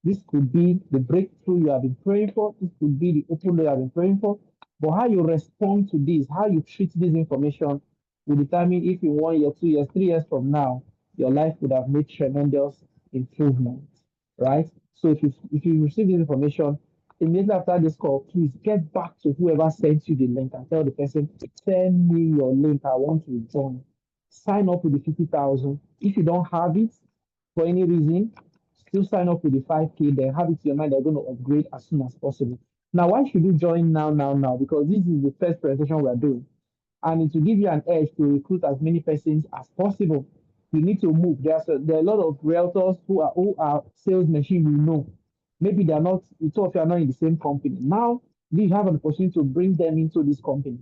This could be the breakthrough you have been praying for. This could be the open door you have been praying for. But how you respond to this, how you treat this information, will determine if in 1 year, 2 years, 3 years from now, your life would have made tremendous improvement, right? So if you receive this information immediately after this call, please get back to whoever sent you the link and tell the person, send me your link. I want to join. Sign up with the 50,000. If you don't have it for any reason, still sign up with the 5K, then have it to your mind they're going to upgrade as soon as possible. Now, why should you join now, now, now? Because this is the first presentation we're doing. And it will give you an edge to recruit as many persons as possible. You need to move. There are a lot of realtors who are sales machine, Maybe they're not, the two of you are not in the same company. Now, we have an opportunity to bring them into this company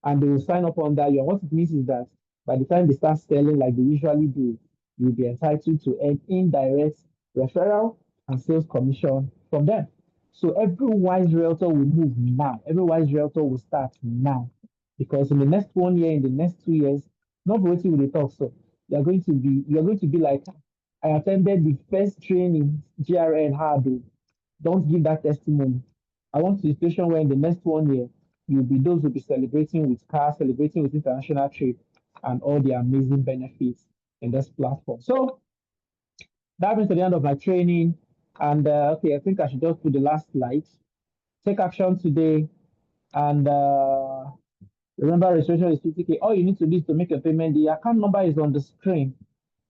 and they will sign up on that. And what it means is that by the time they start selling like they usually do, you'll be entitled to earn indirect referral and sales commission from them. So every wise realtor will move now. Every wise realtor will start now. Because in the next 1 year, in the next 2 years, not waiting will they talk so. you're going to be like, I attended the first training GRN had. Oh. Don't give that testimony. I want the situation where in the next 1 year, those will be celebrating with cars, celebrating with international trade, and all the amazing benefits in this platform. So that brings to the end of my training. And okay, I think I should just put the last slide. Take action today, and remember registration is 50K. All you need to do is to make a payment. The account number is on the screen.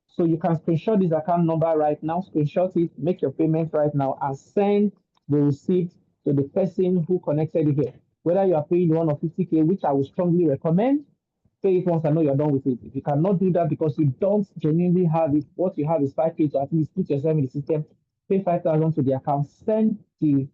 So you can screenshot this account number right now, screenshot it, make your payment right now, and send the receipt to the person who connected you here. Whether you are paying 1 or 50K, which I would strongly recommend, pay it once I know you're done with it. If you cannot do that because you don't genuinely have it, what you have is 5K to at least put yourself in the system, pay 5,000 to the account, send the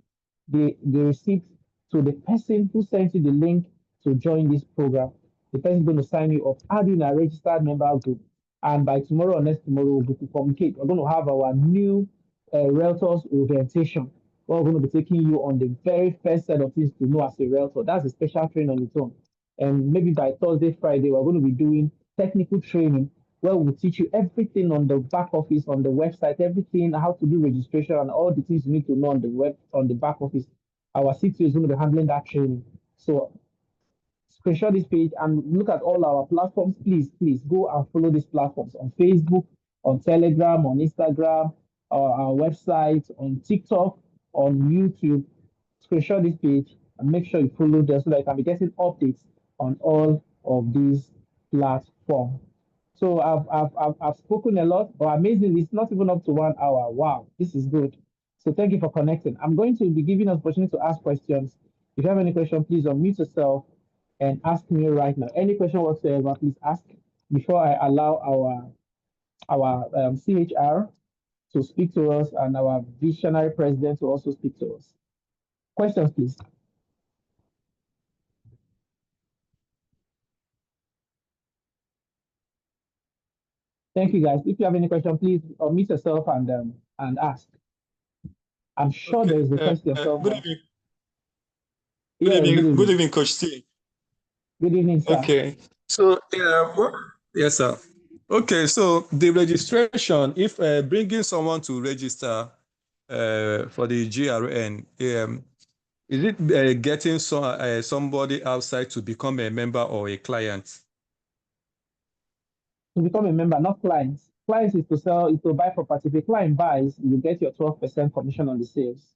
receipt to the person who sent you the link to join this program. The person is going to sign you up, add you in a registered member group. And by tomorrow or next tomorrow, we'll be communicate. We're going to have our new Realtors orientation. We're going to be taking you on the very first set of things to know as a Realtor. That's a special training on its own. And maybe by Thursday, Friday, we're going to be doing technical training where we'll teach you everything on the back office, on the website, everything, how to do registration and all the things you need to know on the web, on the back office. Our CTO is going to be handling that training. So screenshot this page and look at all our platforms. Please go and follow these platforms on Facebook, on Telegram, on Instagram, our website, on TikTok, on YouTube. Screenshot this page and make sure you follow them so that you can be getting updates on all of these platforms. So I've spoken a lot, but amazingly, it's not even up to 1 hour. Wow, this is good. So thank you for connecting. I'm going to be giving an opportunity to ask questions. If you have any question, please unmute yourself and ask me right now. Any question whatsoever, please ask before I allow our CHR to speak to us and our visionary president to also speak to us. Questions, please. Thank you, guys. If you have any question, please unmute yourself and ask. I'm sure there is a question somewhere. Good Yes, evening. good Good evening. evening, Coach T. Good evening, sir. Okay. So, yes, sir. Okay, so the registration, if bringing someone to register for the GRN, is it getting somebody outside to become a member or a client? To become a member, not clients. Clients is to buy property. If a client buys, you get your 12% commission on the sales.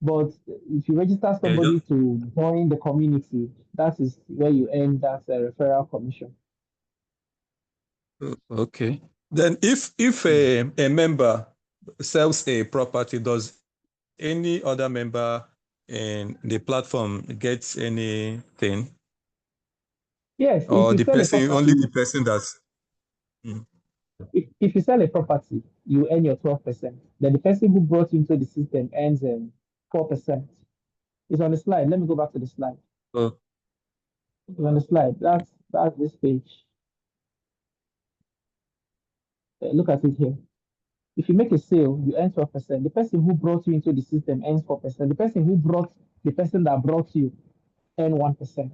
But if you register somebody to join the community, that is where you earn that referral commission. Okay. Then if a member sells a property, does any other member in the platform get anything? Yes, if Or you the sell a person, property, only the person that's... if you sell a property, you earn your 12%. Then the person who brought you into the system earns 4%. It's on the slide. Let me go back to the slide. Oh. It's on the slide. That's this page. Look at it here. If you make a sale, you earn 12%. The person who brought you into the system earns 4%. The person that brought you earn 1%.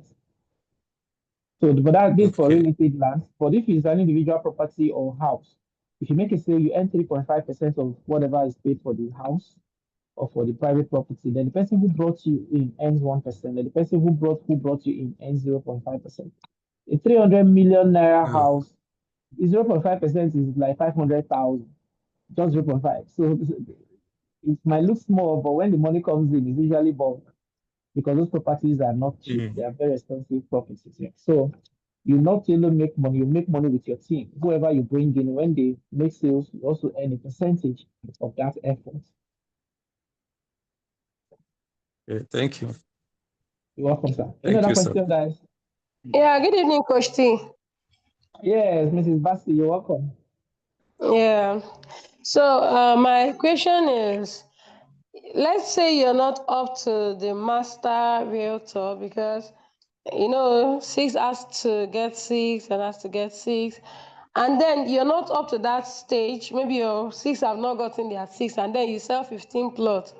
So, but this for real estate land. But if it's an individual property or house, if you make a sale, you earn 3.5% of whatever is paid for the house or for the private property. Then the person who brought you in earns 1%. Then the person who brought you in earns 0.5%. A 300 million naira house, 0.5% is like 500,000. Just 0.5. So it might look small, but when the money comes in, it's usually bulk because those properties are not cheap. They are very expensive properties. Yeah. So you not only make money, you make money with your team. Whoever you bring in, when they make sales, you also earn a percentage of that effort. Okay, thank you. You're welcome, sir. Thank Any other you, question, sir. guys? Yeah, good evening, Coach T. Yes, Mrs. Basti, you're welcome. Yeah. So my question is, let's say you're not up to the master realtor because six has to get six and has to get six, and then you're not up to that stage. Maybe your six have not gotten their six, and then you sell 15 plots.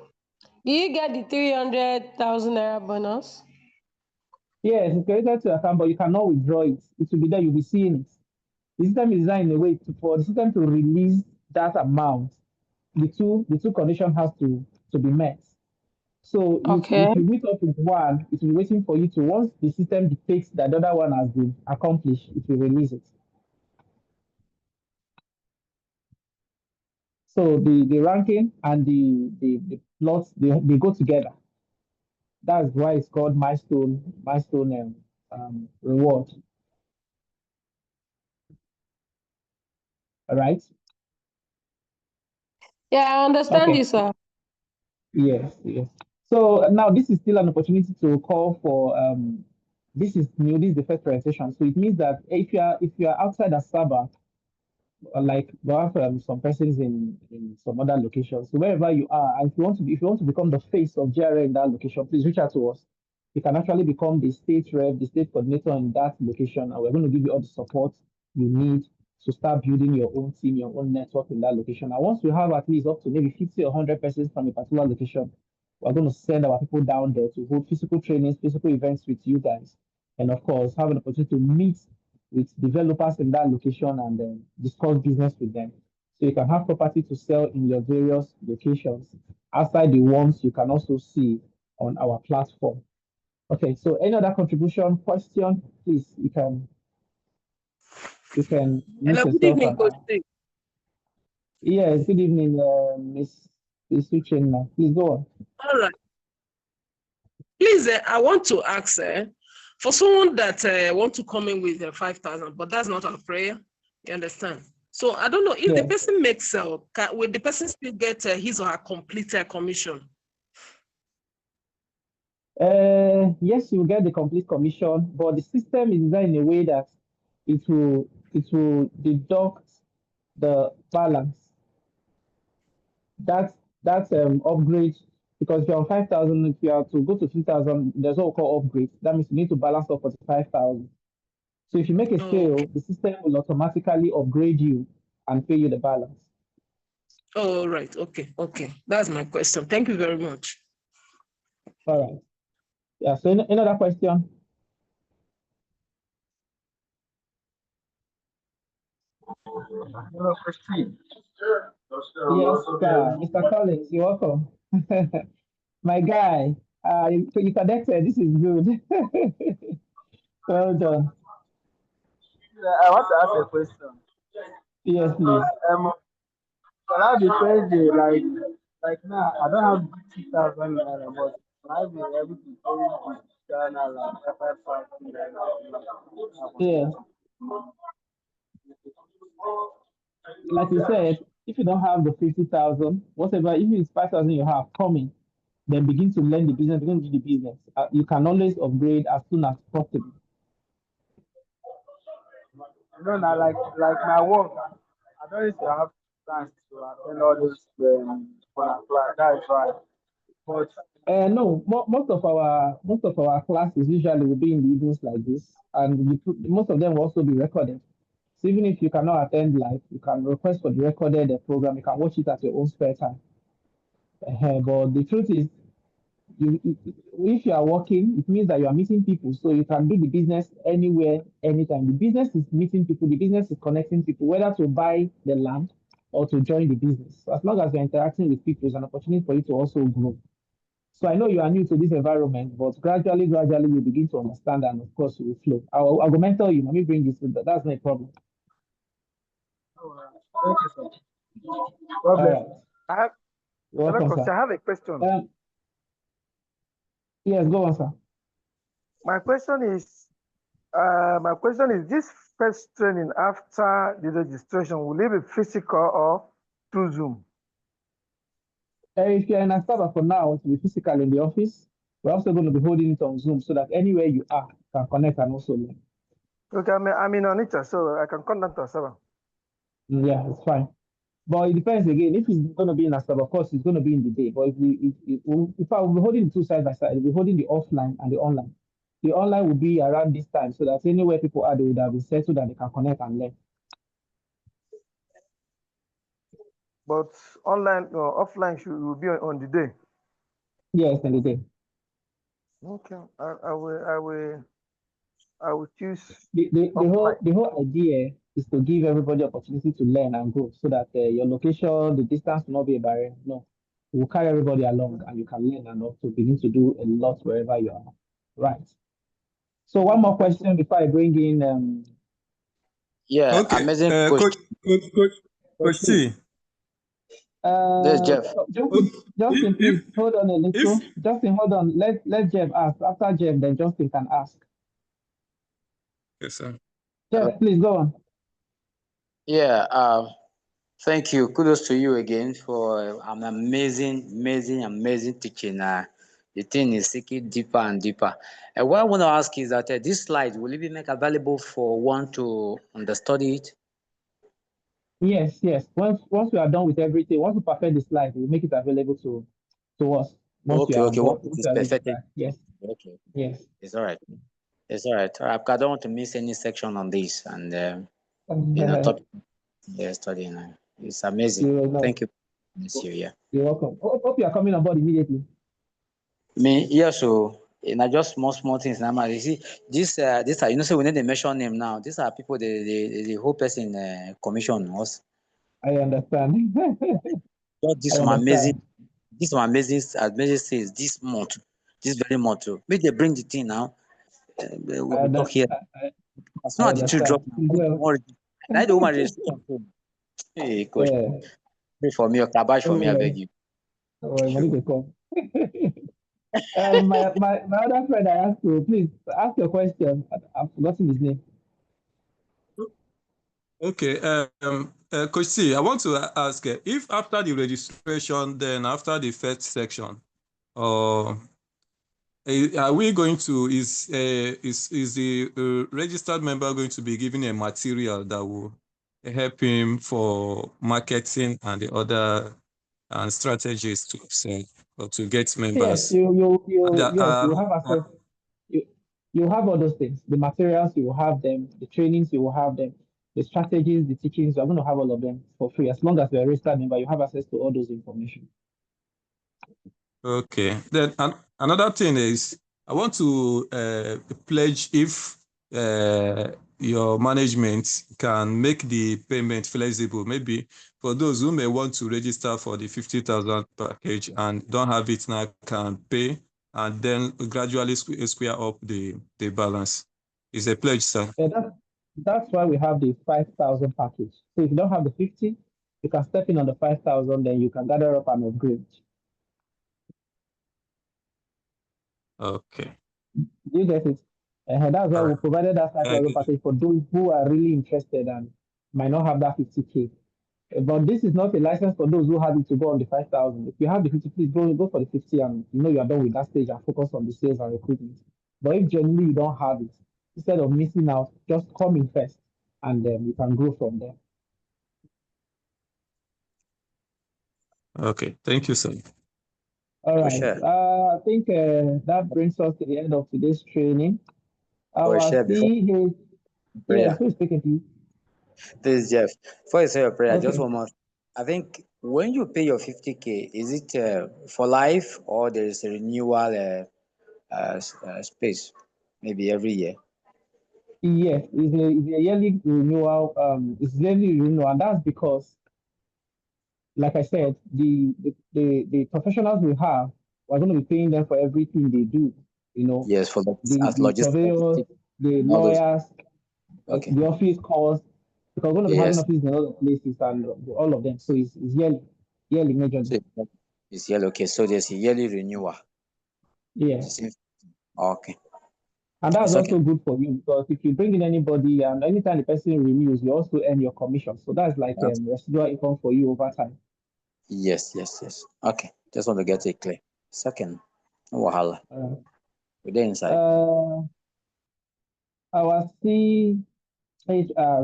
Do you get the 300,000 naira bonus? Yes, it's credited to your account, but you cannot withdraw it. It will be there, you'll be seeing it. The system is designed in a way for the system to release that amount. The two conditions has to be met. So Okay. if you meet up with one, it will be waiting for you to, once the system dictates that the other one has been accomplished, it will release it. So the ranking and the plots, they go together. That's why it's called milestone reward. All right. Yeah, I understand Okay. you, sir. Yes, yes. So now this is still an opportunity to call for this is new, this is the first presentation. So it means that if you are outside Asaba, like we have some persons in some other locations. So wherever you are, and if you want to become the face of GRA in that location, please reach out to us. You can actually become the state rep, the state coordinator in that location, and we're going to give you all the support you need to start building your own team, your own network in that location. And once we have at least up to maybe 50 or 100 persons from a particular location, we're going to send our people down there to hold physical trainings, physical events with you guys, and of course have an opportunity to meet with developers in that location and discuss business with them. So you can have property to sell in your various locations outside the ones you can also see on our platform. Okay, so any other contribution, question, please, you can mute Hello, good yourself evening, and Coach Steve. yes, good evening, Miss Uchenna. Please go on. All right. Please, I want to ask for someone that want to come in with 5,000, but that's not our prayer. You understand? So I don't know if the Yes. person makes sell, will the person still get his or her complete commission? Yes, you will get the complete commission, but the system is designed in a way that it will deduct the balance. That's upgrade, because if you're on 5,000, if you are to go to 2,000, there's what we call upgrade. That means you need to balance up 45,000. So if you make a sale, Okay. the system will automatically upgrade you and pay you the balance. All right. Okay. Okay. That's my question. Thank you very much. All right. Yeah. So another question? Hello, Christine. Yes, sir. Mr. Collins, you're welcome. My guy, you connected. This is good. Well done. I want to ask a question. Yes, please. Can I be paid like now? I don't have 50,000 naira, but can I be able to pay the channel like 5,000 Yeah. naira? Like you said, if you don't have the 50,000, whatever, even if it's 5,000 you have coming, then begin to learn the business, begin to do the business. You can always upgrade as soon as possible. Now like my work, I don't need to have plans to attend all those class. That's right. But No, most of our classes usually will be in the evenings like this, and most of them will also be recorded. So even if you cannot attend live, you can request for the recorded program. You can watch it at your own spare time. But the truth is, if you are working, it means that you are meeting people. So you can do the business anywhere, anytime. The business is meeting people. The business is connecting people, whether to buy the land or to join the business. So as long as you're interacting with people, it's an opportunity for you to also grow. So I know you are new to this environment, but gradually, you begin to understand, and of course, you will flow. I'll go mentor you. Let me bring this. That's not a problem. thank you, sir. All God bless right. you. I have, hello, Welcome, Coach. sir. I have a question. Yes, go on, sir. My question is this first training after the registration, will it be physical or through Zoom? If you're in Asaba for now, to be physical in the office, we're also going to be holding it on Zoom so that anywhere you are, you can connect and also learn. Okay, I'm in Onitsha, so I can come down to Asaba. Yeah, it's fine. But it depends again. If it's going to be in Asaba, of course, it's going to be in the day. But if I will be holding the two side by side, we'll be holding the offline and the online. The online will be around this time so that anywhere people are, they would have been set so that they can connect and learn. But online or offline will be on the day. Yes, in the day. Okay, I will choose The offline. whole idea is to give everybody opportunity to learn and grow so that your location, the distance will not be a barrier. No, we will carry everybody along and you can learn and also begin to do a lot wherever you are. Right. So one more question before I bring in Yeah, Okay, amazing coach. Coach T. There's Jeff. Justin, Justin, please If hold on a if little. Justin, hold on. Let Jeff ask. After Jeff, then Justin can ask. yes, sir. Jeff, please go on. Yeah, thank you. Kudos to you again for an amazing teaching. The thing is seeking deeper and deeper. And what I want to ask is that this slide, will it be made available for one to understudy it? Yes, yes. Once we are done with everything, once we perfect the slide, we'll make it available to us. Once we Okay, are on okay. board, Once it once is we are ready to perfected. start. Yes, Okay, yes. it's all right. It's all right. All right. I don't want to miss any section on this, and You topic studying. It's amazing. will know. Thank you. Miss you. Yeah. You're welcome. Hope you are coming on board immediately. Me, yeah, so just small things now. Man. You see, this are so we need to mention name now. These are people the whole person commission us. I understand. Just I understand. this some amazing says this very month. Make they bring the thing now. I, We talk under, here. As I soon as the tree understand. drop now, now the woman registration. Hey, coach, Yeah. pray for me or kabash for me, I beg Anyway, you. money will come. My other friend, I asked you, please ask your question. I've forgotten his name. Okay, Coach T, I want to ask if after the registration, then after the first section, or are we going to is the registered member going to be given a material that will help him for marketing and the other strategies to sell or to get Yes, members? That, yes, you have access. You, you have all those things. The materials, you will have them. The trainings, you will have them. The strategies, the teachings, you're going to have all of them for free. As long as you're a registered member, you have access to all those information. Okay. Then another thing is, I want to pledge if your management can make the payment flexible. Maybe for those who may want to register for the 50,000 package and don't have it now, can pay and then gradually square up the balance. It's a pledge, sir. Yeah, that's why we have the 5,000 package. So if you don't have the 50, you can step in on the 5,000, then you can gather up and upgrade. Okay. Do you get it? That's why All we right. provided that 5,000 package for those who are really interested and might not have that 50K. But this is not a license for those who have it to go on the 5,000. If you have the 50, please go for the 50 and you know you are done with that stage and focus on the sales and recruitment. But if generally you don't have it, instead of missing out, just come in first and then you can grow from there. Okay. Thank you, sir. All For right. sure. I think that brings us to the end of today's training. For Our sure. Before CH, yes, prayer. who's speaking to you? This is Jeff. Before you say your prayer, just Okay. one more. I think when you pay your 50K, is it for life or there is a renewal space, maybe every year? Yes, it's a yearly renewal. It's yearly renewal, and that's because, like I said, the professionals we have, we're going to be paying them for everything they do. You know, Yes, for as the surveyors, logistics the and all those. lawyers, Okay. the office calls, because we're going to be having Yes. offices in other places and all of them. So it's yearly majorly. So it's yearly. Okay. So there's a yearly renewal. Yeah. Okay. And that's It's okay. also good for you because if you bring in anybody and anytime the person renews, you also earn your commission. So that's like residual income for you over time. Yes. Okay. Just want to get it clear. Second, no wahala. We're there inside. Our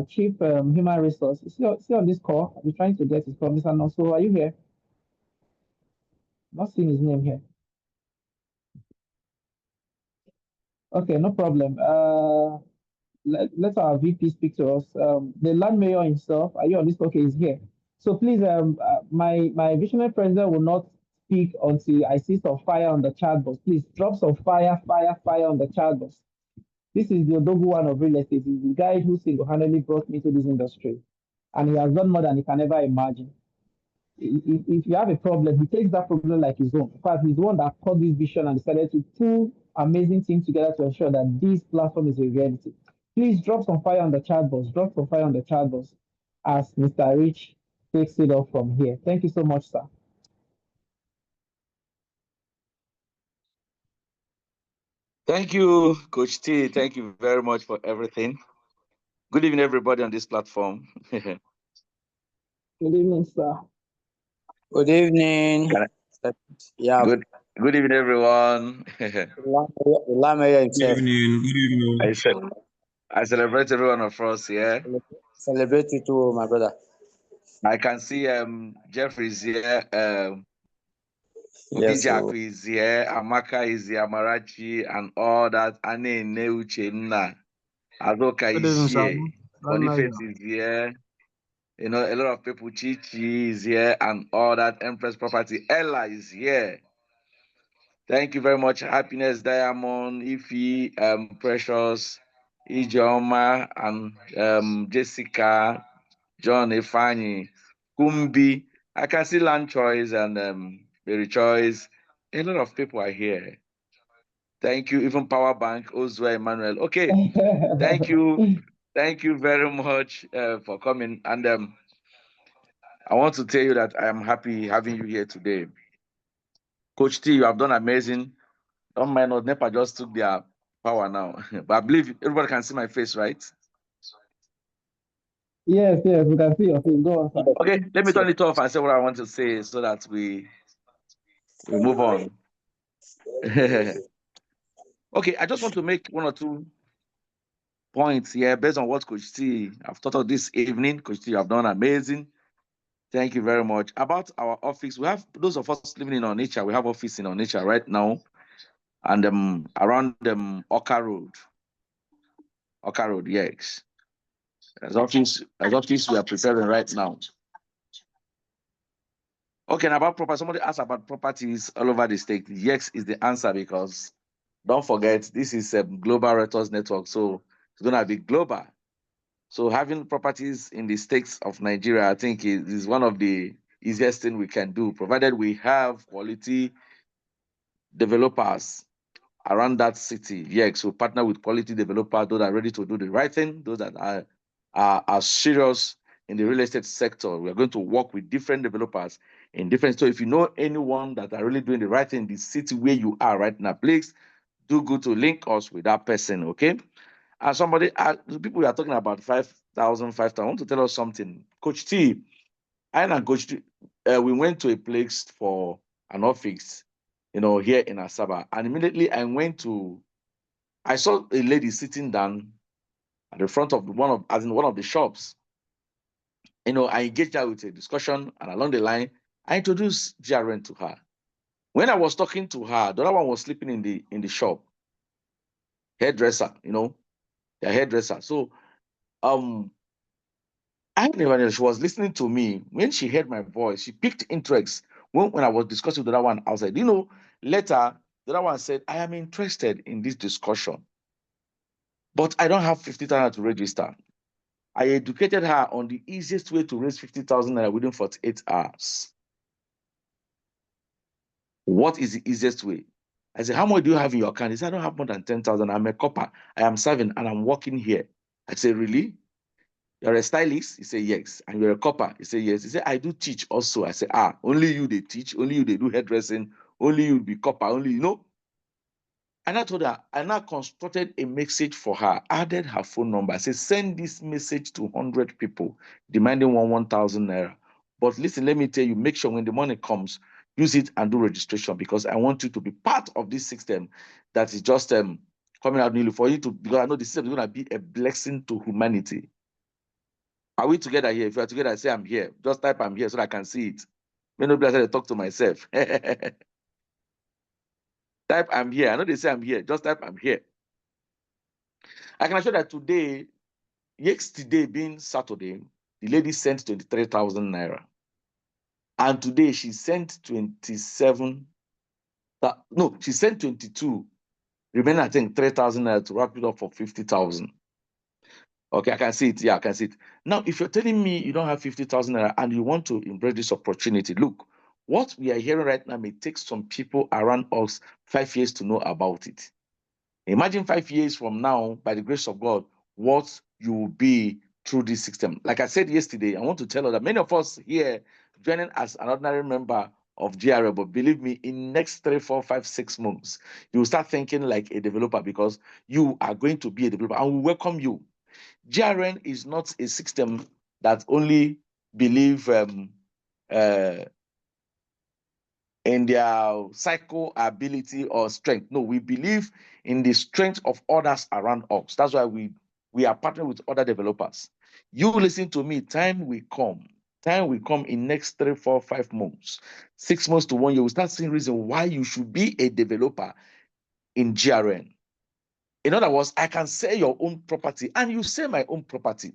Chief Human Resources, see on this call, we're trying to get his promise. And also, are you here? Not seeing his name here. Okay, no problem. Let our VP speak to us. The land mayor himself, are you on this? Okay, he's here. So please, my visionary president will not speak until I see some fire on the chat box. Please drop some fire on the chat box. This is the Odogu one of real estate. He's the guy who single-handedly brought me to this industry. And he has done more than he can ever imagine. If you have a problem, he takes that problem like his own. In fact, he's the one that caught this vision and decided to pull amazing teams together to ensure that this platform is a reality. Please drop some fire on the chat box. Drop some fire on the chat box as Mr. Rich takes it off from here. Thank you so much, sir. Thank you, Coach T. Thank you very much for everything. Good evening, everybody on this platform. Good evening, sir. Good evening. Yeah. Good evening, everyone. Lamaya Good evening. Good evening. I celebrate every one of us here. Celebrate you too, my brother. I can see Jeffrey is here. Yes, Obijaku is here. Amaka is here. Amarachi and all that. Ane Neuchenna. Azoka is here. Boniface is here. You know, a lot of people. Chichi is here and all that. Empress Property. Ella is here. Thank you very much. Happiness Diamond, Ife, Precious, Ijeoma, and Jessica, John, Ifani, Kumbi. I can see Land Choice and Mary Choice. A lot of people are here. Thank you. Even Power Bank, Ozwa Emmanuel. Okay. Thank you. Thank you very much for coming. And I want to tell you that I am happy having you here today. Coach T, you have done amazing. Don't mind, not NEPA just took their power now. But I believe everybody can see my face, right? Yes, we can see your face. Go on, sir. Okay, let me turn it off and say what I want to say so that we move on. Okay, I just want to make one or two points here based on what Coach T have thought of this evening. Coach T, you have done amazing. Thank you very much. About our office, we have those of us living in Onitsha, we have office in Onitsha right now, and around Oka Road. Oka Road, yes. As office we are preparing right now. Okay, and about property, somebody asked about properties all over the state. Yes is the answer, because don't forget, this is a Global Realtors Network, so it's gonna be global. So having properties in the states of Nigeria, I think is one of the easiest thing we can do, provided we have quality developers around that city. Yes, we partner with quality developers, those that are ready to do the right thing, those that are serious in the real estate sector. We are going to work with different developers in different. So if you know anyone that are really doing the right thing in the city where you are right now, please do go to link us with that person, okay? And somebody, the people we are talking about 5,000, 5,000. I want to tell us something. Coach T, I and Coach T, we went to a place for an office, you know, here in Asaba. And immediately I saw a lady sitting down at the front of one of the shops. You know, I engaged her with a discussion, and along the line, I introduced GRN to her. When I was talking to her, the other one was sleeping in the shop. Hairdresser, you know, the hairdresser. So I never she was listening to me. When she heard my voice, she picked interest. When I was discussing with the other one, I was like, you know, later, the other one said, I am interested in this discussion, but I don't have 50,000 to register. I educated her on the easiest way to raise 50,000 naira within 48 hours. What is the easiest way? I said, how much do you have in your account? He said, I don't have more than 10,000. I'm a copper. I am serving and I'm working here. I said, really? You're a stylist? He said, yes. And you're a copper? He said, yes. He said, I do teach also. I said, only you they teach, only you they do hairdressing, only you be copper, only you know. And I told her, I now constructed a message for her, added her phone number. I said, send this message to 100 people, demanding 1,000 naira. But listen, let me tell you, make sure when the money comes, use it and do registration, because I want you to be part of this system that is just coming out newly for you to, because I know the system is going to be a blessing to humanity. Are we together here? If you are together, I say I'm here. Just type I'm here so that I can see it. May nobody say I talk to myself. Type I'm here. I know they say I'm here. Just type I'm here. I can assure that today, yesterday being Saturday, the lady sent 23,000 naira. And today she sent 27. No, she sent 22. Remaining, I think, 3,000 naira to wrap it up for 50,000. Okay, I can see it. Yeah, I can see it. Now, if you're telling me you don't have 50,000 naira and you want to embrace this opportunity, look, what we are hearing right now may take some people around us 5 years to know about it. Imagine 5 years from now, by the grace of God, what you will be through this system. Like I said yesterday, I want to tell you that many of us here joining as an ordinary member of GRL, but believe me, in next 3, 4, 5, 6 months, you will start thinking like a developer because you are going to be a developer and we welcome you. GRN is not a system that only believe in their psycho ability or strength. No, we believe in the strength of others around us. That's why we are partnering with other developers. You listen to me, time will come in next 3, 4, 5 months, 6 months to 1 year. We'll start seeing reason why you should be a developer in GRN. In other words, I can sell your own property and you sell my own property.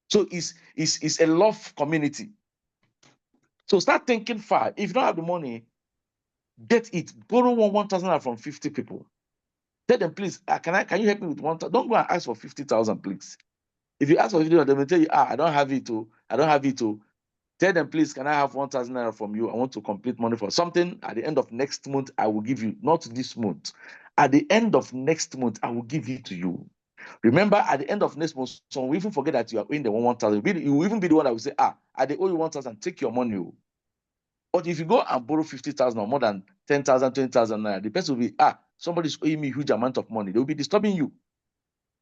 So it's a love community. So start thinking far. If you don't have the money, get it. Borrow 1,000 from 50 people. Tell them, please, can you help me with 1,000? Don't go and ask for 50,000, please. If you ask for 50,000, they will tell you, I don't have it to. I don't have it to. Tell them, please, can I have 1,000 naira from you? I want to complete money for something. At the end of next month, I will give you. Not this month. At the end of next month, I will give it to you. Remember, at the end of next month, some will even forget that you are owing the 1,000. You will even be the one that will say, I owe you 1,000, take your money. But if you go and borrow 50,000 or more than 10,000, 20,000 naira, the person will be, somebody's owing me a huge amount of money. They will be disturbing you.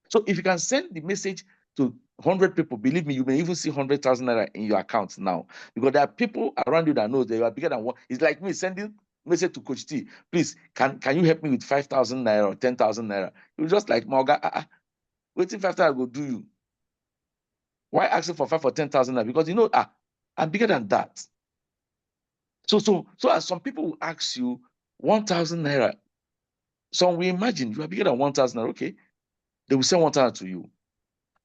So if you can send the message to 100 people, believe me, you may even see 100,000 naira in your account now. Because there are people around you that know they are bigger than one. It's like me sending message to Coach T, please, can you help me with 5,000 naira or 10,000 naira? You're just like, Morga, waiting 5,000 I go do you. Why asking for 5 or 10,000 naira? Because you know, I'm bigger than that. So as some people will ask you 1,000 naira, some will imagine you are bigger than 1,000 naira. Okay, they will send 1,000 to you.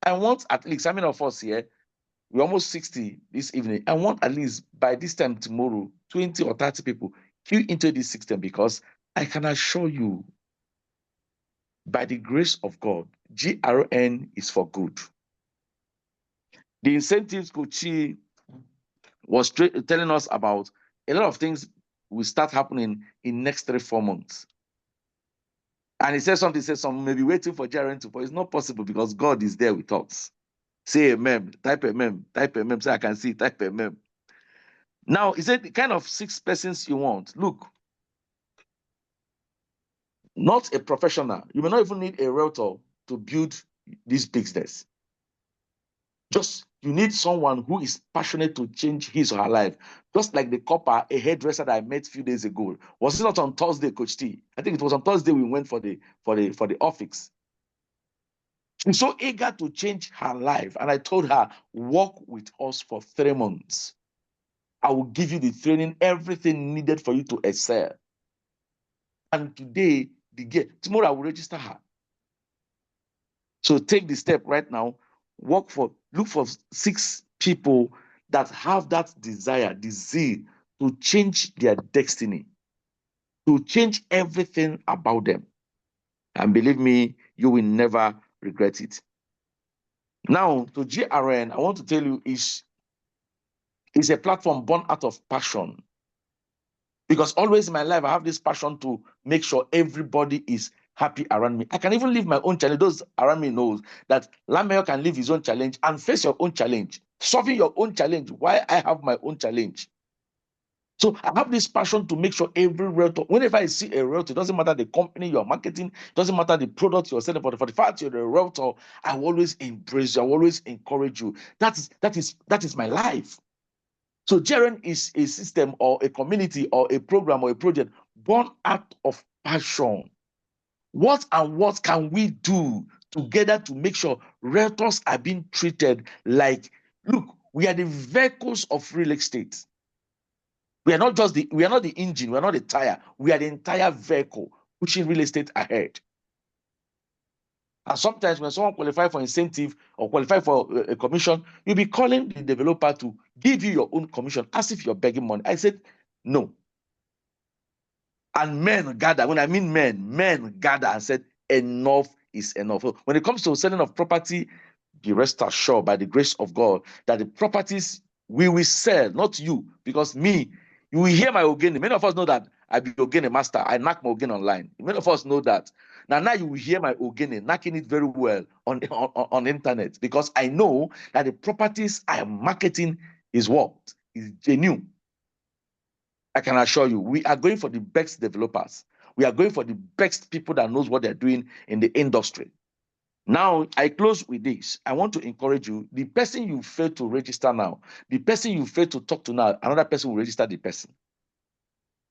I want at least, how many of us here? We're almost 60 this evening. I want at least by this time tomorrow, 20 or 30 people queue into this system because I can assure you, by the grace of God, GRN is for good. The incentives Kochi was telling us about, a lot of things will start happening in next 3, 4 months. And he says something, some may be waiting for GRN to, but it's not possible because God is there with us. Say amen, type amen, so I can see, type amen. Now, he said the kind of 6 persons you want. Look, not a professional. You may not even need a realtor to build this business. Just you need someone who is passionate to change his or her life. Just like the copper, a hairdresser that I met a few days ago. Was it not on Thursday, Coach T? I think it was on Thursday we went for the office. She's so eager to change her life. And I told her, work with us for 3 months. I will give you the training, everything needed for you to excel. And today, tomorrow I will register her. So take the step right now, look for 6 people that have that desire, the zeal to change their destiny, to change everything about them. And believe me, you will never regret it. Now, to GRN, I want to tell you, is a platform born out of passion. Because always in my life, I have this passion to make sure everybody is happy around me. I can even live my own challenge. Those around me knows that Lameo can live his own challenge and face your own challenge, solving your own challenge. Why I have my own challenge. So I have this passion to make sure every realtor, whenever I see a realtor, it doesn't matter the company you're marketing, it doesn't matter the product you're selling, for the fact you're a realtor, I will always embrace you, I will always encourage you. That is my life. So GRN is a system or a community or a program or a project born out of passion. What can we do together to make sure realtors are being treated like, look, we are the vehicles of real estate. We are not the engine, we are not the tire, we are the entire vehicle pushing real estate ahead. And sometimes when someone qualifies for incentive or qualify for a commission, you'll be calling the developer to give you your own commission as if you're begging money. I said, no. And men gather. When I mean men gather and said, enough is enough. So when it comes to selling of property, be rest assured by the grace of God that the properties we will sell, not you, because me, you will hear my Ogene. Many of us know that I be Ogene master. I knock my Ogene online. Many of us know that. Now you will hear my Ogene knocking it very well on internet, because I know that the properties I am marketing is what? Is genuine. I can assure you, we are going for the best developers. We are going for the best people that knows what they're doing in the industry. Now, I close with this. I want to encourage you. The person you fail to register now, the person you fail to talk to now, another person will register the person.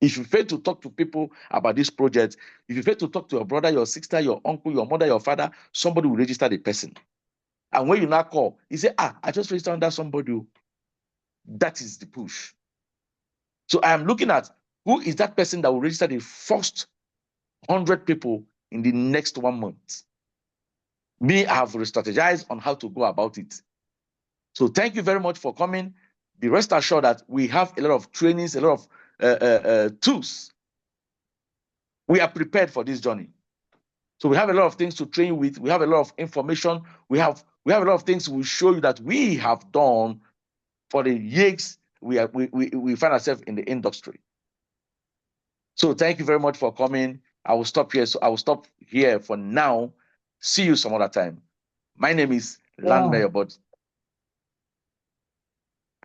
If you fail to talk to people about this project, if you fail to talk to your brother, your sister, your uncle, your mother, your father, somebody will register the person. And when you now call, you say, I just registered under somebody. That is the push. So I am looking at who is that person that will register the first 100 people in the next 1 month. Me, I have re-strategized on how to go about it. So thank you very much for coming. Be rest assured that we have a lot of trainings, a lot of tools. We are prepared for this journey. So we have a lot of things to train you with. We have a lot of information. We have a lot of things we show you that we have done for the years we find ourselves in the industry. So thank you very much for coming. I will stop here. So I will stop here for now. See you some other time. My name is Land Mayor, but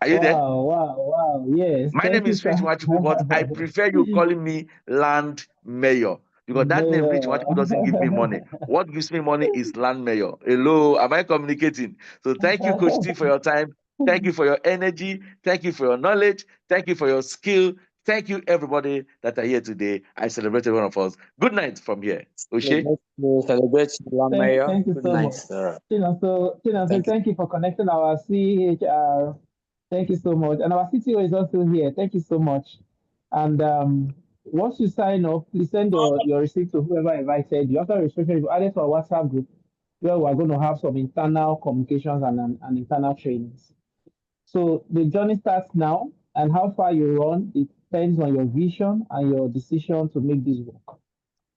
are you there? Wow. Yes. My Thank name you, is Rich sir. Machuku, but I prefer you calling me Land Mayor, because that name Rich Machuku doesn't give me money. What gives me money is Land Mayor. Hello, am I communicating? So thank you, Coach T, for your time. Thank you for your energy. Thank you for your knowledge. Thank you for your skill. Thank you, everybody that are here today. I celebrated one of us. Good night from here. Oshe. Celebrate Land Mayor. Thank you Good so night, much. sir. Chinonso, thank you for connecting our CHR. Thank you so much. And our CTO is also here. Thank you so much. And once you sign up, please send your receipt to whoever invited you. After registration, you add it to our WhatsApp group where we're going to have some internal communications and internal trainings. So the journey starts now, and how far you run depends on your vision and your decision to make this work.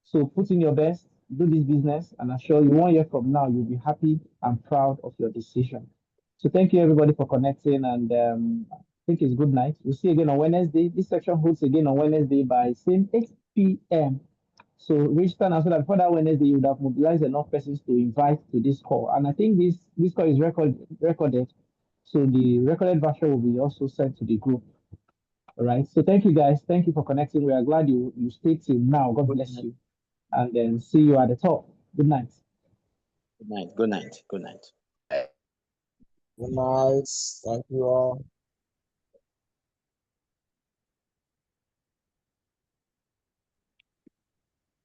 So put in your best, do this business, and I assure you 1 year from now, you'll be happy and proud of your decision. So thank you everybody for connecting, and I think it's good night. We'll see you again on Wednesday. This section holds again on Wednesday by same 8 p.m. So register now so that before that Wednesday, you would have mobilized enough persons to invite to this call. And I think this call is recorded. So the recorded version will be also sent to the group. All right. So thank you guys. Thank you for connecting. We are glad you stayed till now. God bless you. And then see you at the top. Good night. Good night. Good night. Good night. Good night. Thank you all.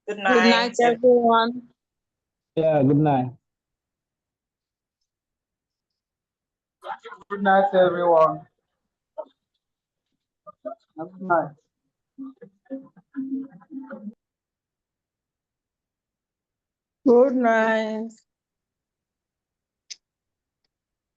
Good night, everyone. Yeah, good night. Good night, everyone. Good night. Good night.